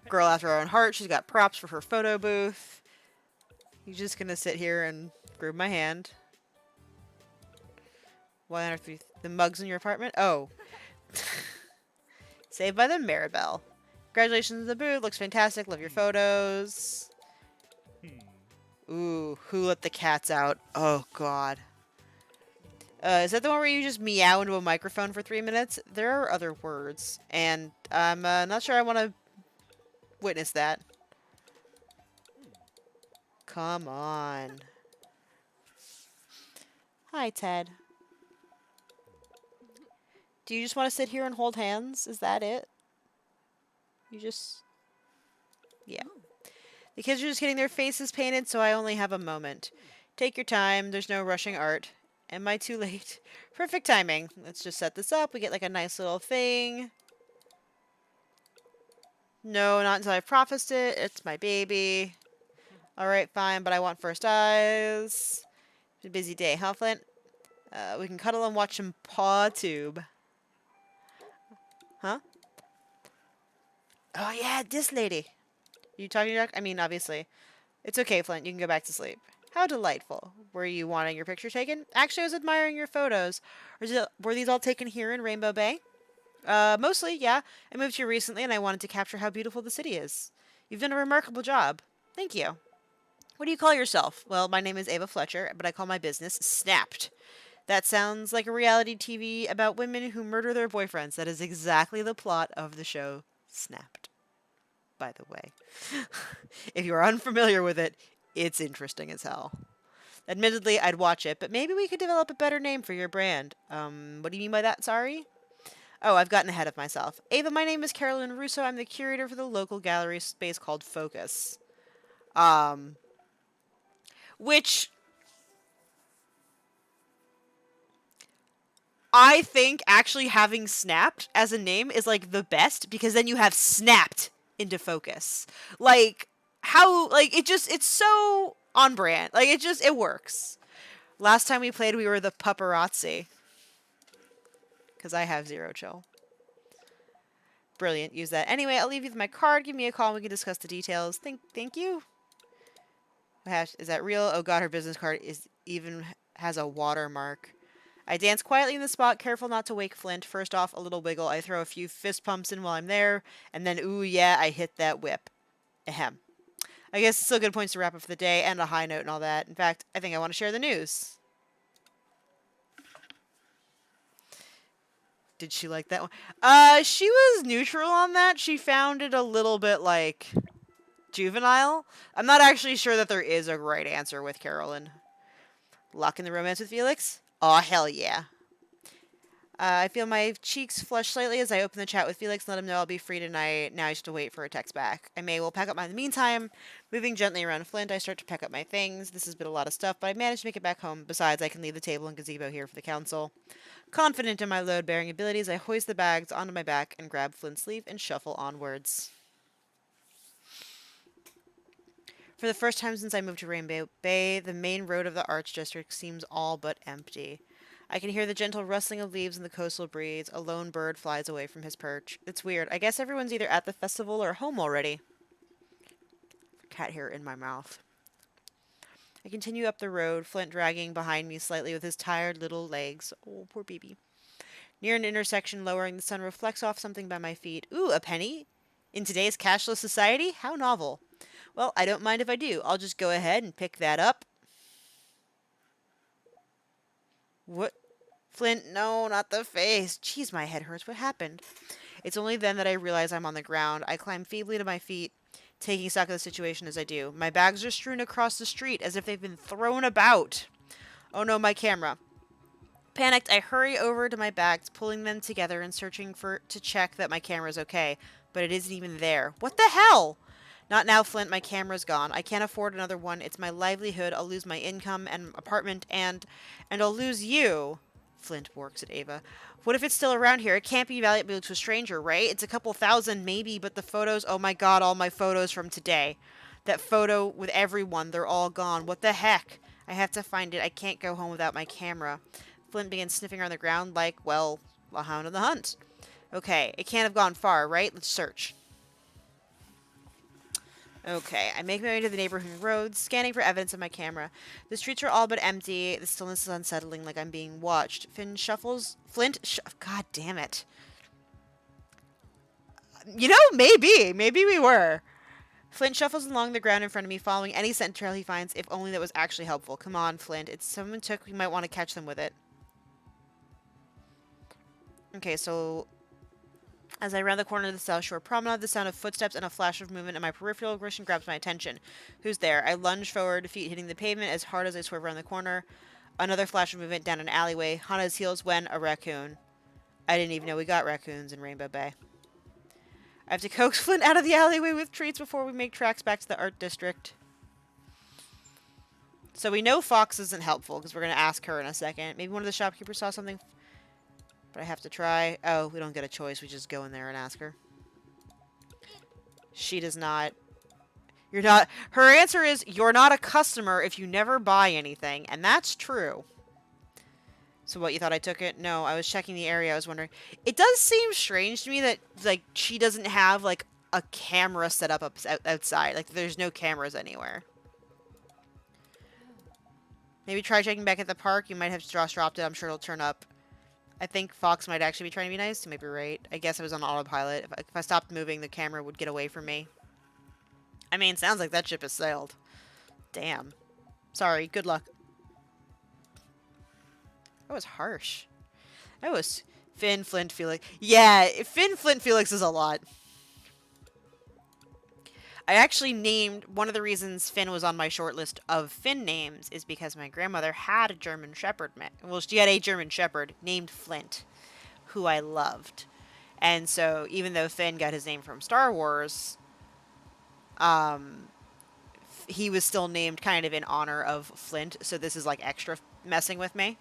Girl after her own heart. She's got props for her photo booth. You're just gonna sit here and grab my hand. Why on earth the mugs in your apartment? Oh. Saved by the Maribel. Congratulations on the booth. Looks fantastic. Love your photos. Ooh, who let the cats out? Oh, God. Is that the one where you just meow into a microphone for 3 minutes? There are other words, and I'm not sure I want to witness that. Come on. Hi, Ted. Do you just want to sit here and hold hands? Is that it? You just... Yeah. The kids are just getting their faces painted, so I only have a moment. Take your time. There's no rushing art. Am I too late? Perfect timing. Let's just set this up. We get like a nice little thing. No, not until I've processed it. It's my baby. Alright, fine, but I want first eyes. It's a busy day, huh, Flint? We can cuddle and watch some Paw Tube. Huh? Oh, yeah, this lady. You talking to Doc? I mean, obviously. It's okay, Flint. You can go back to sleep. How delightful. Were you wanting your picture taken? Actually, I was admiring your photos. Were these all taken here in Rainbow Bay? Mostly, yeah. I moved here recently, and I wanted to capture how beautiful the city is. You've done a remarkable job. Thank you. What do you call yourself? Well, my name is Ava Fletcher, but I call my business Snapped. That sounds like a reality TV about women who murder their boyfriends. That is exactly the plot of the show Snapped, by the way. If you're unfamiliar with it, it's interesting as hell. Admittedly, I'd watch it, but maybe we could develop a better name for your brand. What do you mean by that, sorry? Oh, I've gotten ahead of myself. Ava, my name is Carolyn Russo. I'm the curator for the local gallery space called Focus. Which I think actually having Snapped as a name is like the best, because then you have snapped into focus. Like, how, like, it's so on brand. Like, it works. Last time we played, we were the paparazzi. Because I have zero chill. Brilliant. Use that. Anyway, I'll leave you with my card. Give me a call and we can discuss the details. Thank you. Is that real? Oh god, her business card has a watermark. I dance quietly in the spot, careful not to wake Flint. First off, a little wiggle. I throw a few fist pumps in while I'm there. And then, ooh, yeah, I hit that whip. Ahem. I guess it's still good points to wrap up for the day, and a high note and all that. In fact, I think I want to share the news. Did she like that one? She was neutral on that. She found it a little bit, like, juvenile. I'm not actually sure that there is a right answer with Carolyn. Luck in the romance with Felix? Aw, hell yeah. I feel my cheeks flush slightly as I open the chat with Felix and let him know I'll be free tonight. Now I just have to wait for a text back. I may will pack up in the meantime. Moving gently around Flint, I start to pack up my things. This has been a lot of stuff, but I managed to make it back home. Besides, I can leave the table and gazebo here for the council. Confident in my load-bearing abilities, I hoist the bags onto my back and grab Flint's sleeve and shuffle onwards. For the first time since I moved to Rainbow Bay, the main road of the Arch District seems all but empty. I can hear the gentle rustling of leaves in the coastal breeze. A lone bird flies away from his perch. It's weird. I guess everyone's either at the festival or home already. Cat hair in my mouth. I continue up the road, Flint dragging behind me slightly with his tired little legs. Oh, poor baby. Near an intersection, lowering, the sun reflects off something by my feet. Ooh, a penny? In today's cashless society? How novel. Well, I don't mind if I do. I'll just go ahead and pick that up. What? Flint, no, not the face. Jeez, my head hurts. What happened? It's only then that I realize I'm on the ground. I climb feebly to my feet, taking stock of the situation as I do. My bags are strewn across the street as if they've been thrown about. Oh no, my camera. Panicked, I hurry over to my bags, pulling them together and searching to check that my camera's okay, but it isn't even there. What the hell? Not now, Flint. My camera's gone. I can't afford another one. It's my livelihood. I'll lose my income and apartment and I'll lose you. Flint works at Ava. What if it's still around here? It can't be valuable to a stranger, right? It's a couple thousand maybe, but the photos, oh my god, all my photos from today. That photo with everyone, they're all gone. What the heck? I have to find it. I can't go home without my camera. Flint begins sniffing around the ground like, well, a hound on the hunt. Okay, it can't have gone far, right? Let's search. Okay, I make my way to the neighborhood roads, scanning for evidence of my camera. The streets are all but empty. The stillness is unsettling, like I'm being watched. God damn it. You know, maybe. Maybe we were. Flint shuffles along the ground in front of me, following any scent trail he finds, if only that was actually helpful. Come on, Flint. It's someone took, we might want to catch them with it. Okay, so as I round the corner of the South Shore Promenade, the sound of footsteps and a flash of movement in my peripheral vision grabs my attention. Who's there? I lunge forward, feet hitting the pavement as hard as I swerve around the corner. Another flash of movement down an alleyway. On his heels when a raccoon. I didn't even know we got raccoons in Rainbow Bay. I have to coax Flint out of the alleyway with treats before we make tracks back to the art district. So we know Fox isn't helpful because we're going to ask her in a second. Maybe one of the shopkeepers saw something. But I have to try. Oh, we don't get a choice. We just go in there and ask her. She does not. You're not. Her answer is, you're not a customer if you never buy anything. And that's true. So what, you thought I took it? No, I was checking the area. I was wondering. It does seem strange to me that, like, she doesn't have, like, a camera set up outside. Like, there's no cameras anywhere. Maybe try checking back at the park. You might have just dropped it. I'm sure it'll turn up. I think Fox might actually be trying to be nice. You might be right. I guess I was on autopilot. If I stopped moving, the camera would get away from me. I mean, sounds like that ship has sailed. Damn. Sorry. Good luck. That was harsh. That was Finn, Flint, Felix. Yeah, Finn, Flint, Felix is a lot. I actually named, one of the reasons Finn was on my short list of Finn names is because my grandmother had a German Shepherd. Well, she had a German Shepherd named Flint, who I loved. And so, even though Finn got his name from Star Wars, he was still named kind of in honor of Flint. So this is like extra messing with me.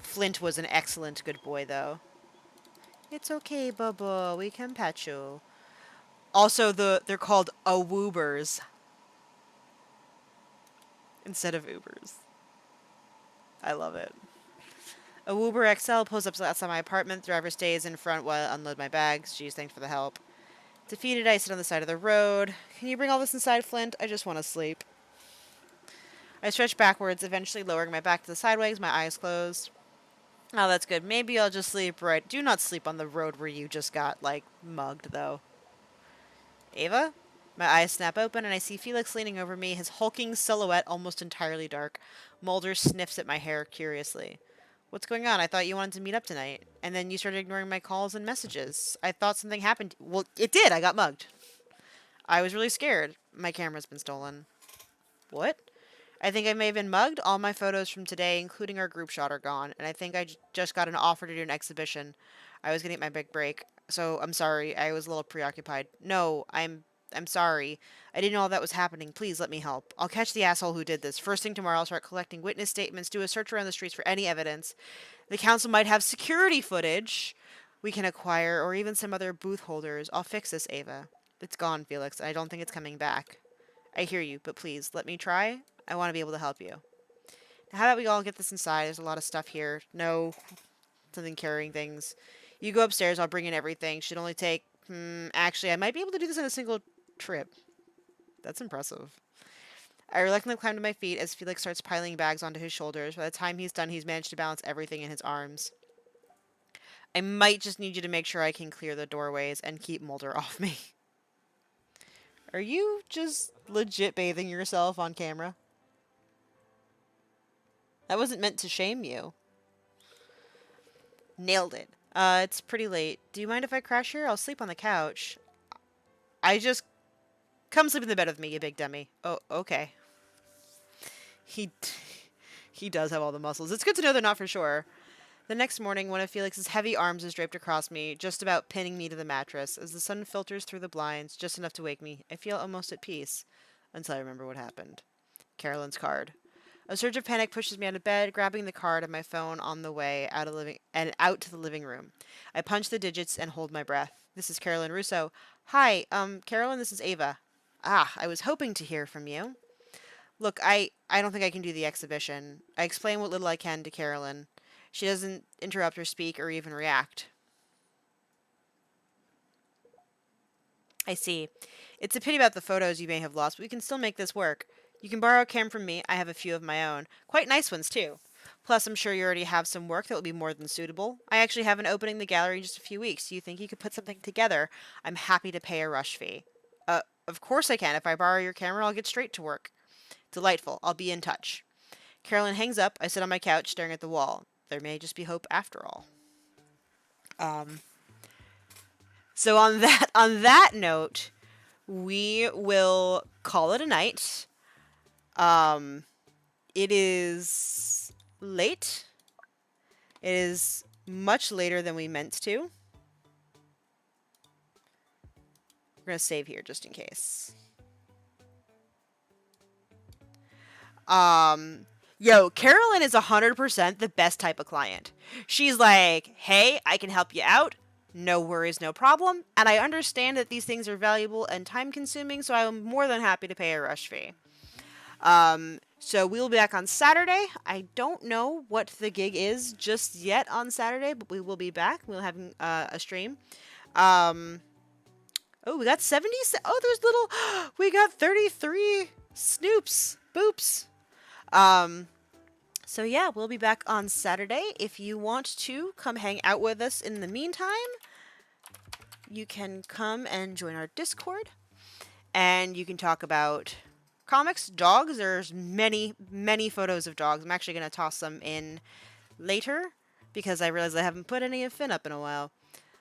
Flint was an excellent good boy, though. It's okay, Bubba. We can pet you. Also, they're called Awoobers instead of Ubers. I love it. Awoober XL pulls up outside my apartment. Driver stays in front while I unload my bags. Geez, thanks for the help. Defeated, I sit on the side of the road. Can you bring all this inside, Flint? I just want to sleep. I stretch backwards, eventually lowering my back to the sideways, my eyes closed. Oh, that's good. Maybe I'll just sleep right. Do not sleep on the road where you just got, like, mugged, though. Ava? My eyes snap open, and I see Felix leaning over me, his hulking silhouette almost entirely dark. Mulder sniffs at my hair curiously. What's going on? I thought you wanted to meet up tonight. And then you started ignoring my calls and messages. I thought something happened. Well, it did. I got mugged. I was really scared. My camera's been stolen. What? I think I may have been mugged. All my photos from today, including our group shot, are gone. And I think I just got an offer to do an exhibition. I was going to get my big break. So I'm sorry. I was a little preoccupied. No, I'm sorry. I didn't know all that was happening. Please let me help. I'll catch the asshole who did this. First thing tomorrow, I'll start collecting witness statements, do a search around the streets for any evidence. The council might have security footage we can acquire, or even some other booth holders. I'll fix this, Ava. It's gone, Felix. I don't think it's coming back. I hear you, but please, let me try. I want to be able to help you. Now, how about we all get this inside? There's a lot of stuff here. No, something carrying things. You go upstairs. I'll bring in everything. Should only take... actually, I might be able to do this in a single trip. That's impressive. I reluctantly climb to my feet as Felix starts piling bags onto his shoulders. By the time he's done, he's managed to balance everything in his arms. I might just need you to make sure I can clear the doorways and keep Mulder off me. Are you just legit bathing yourself on camera? That wasn't meant to shame you. Nailed it. It's pretty late. Do you mind if I crash here? I'll sleep on the couch. I just... Come sleep in the bed with me, you big dummy. Oh, okay. He... he does have all the muscles. It's good to know they're not for sure. The next morning, one of Felix's heavy arms is draped across me, just about pinning me to the mattress. As the sun filters through the blinds, just enough to wake me, I feel almost at peace. Until I remember what happened. Carolyn's card. A surge of panic pushes me out of bed, grabbing the card and my phone on the way out to the living room. I punch the digits and hold my breath. This is Carolyn Russo. Hi, Carolyn, this is Ava. Ah, I was hoping to hear from you. Look, I don't think I can do the exhibition. I explain what little I can to Carolyn. She doesn't interrupt or speak or even react. I see. It's a pity about the photos you may have lost, but we can still make this work. You can borrow a cam from me. I have a few of my own. Quite nice ones, too. Plus, I'm sure you already have some work that will be more than suitable. I actually have an opening in the gallery in just a few weeks. Do you think you could put something together? I'm happy to pay a rush fee. Of course I can. If I borrow your camera, I'll get straight to work. Delightful. I'll be in touch. Carolyn hangs up. I sit on my couch staring at the wall. There may just be hope after all. So on that note, we will call it a night. It is late. It is much later than we meant to. We're gonna save here just in case. Yo, Carolyn is 100% the best type of client. She's like, hey, I can help you out. No worries, no problem. And I understand that these things are valuable and time consuming, so I'm more than happy to pay a rush fee. So we'll be back on Saturday. I don't know what the gig is just yet on Saturday, but we will be back. We'll have a stream. Oh, we got 70. Oh, there's little. We got 33 snoops, boops. So yeah, we'll be back on Saturday. If you want to come hang out with us in the meantime, you can come and join our Discord, and you can talk about comics, dogs. There's many, many photos of dogs. I'm actually going to toss them in later because I realized I haven't put any of Finn up in a while.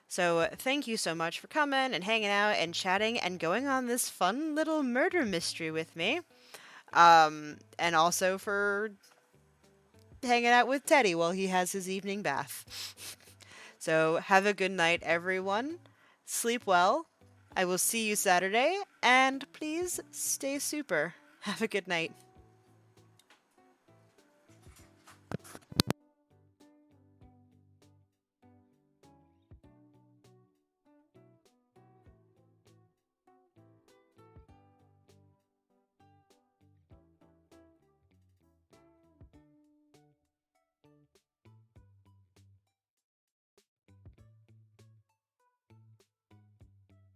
So thank you so much for coming and hanging out and chatting and going on this fun little murder mystery with me. And also for hanging out with Teddy while he has his evening bath. So have a good night, everyone. Sleep well. I will see you Saturday, and please stay super. Have a good night.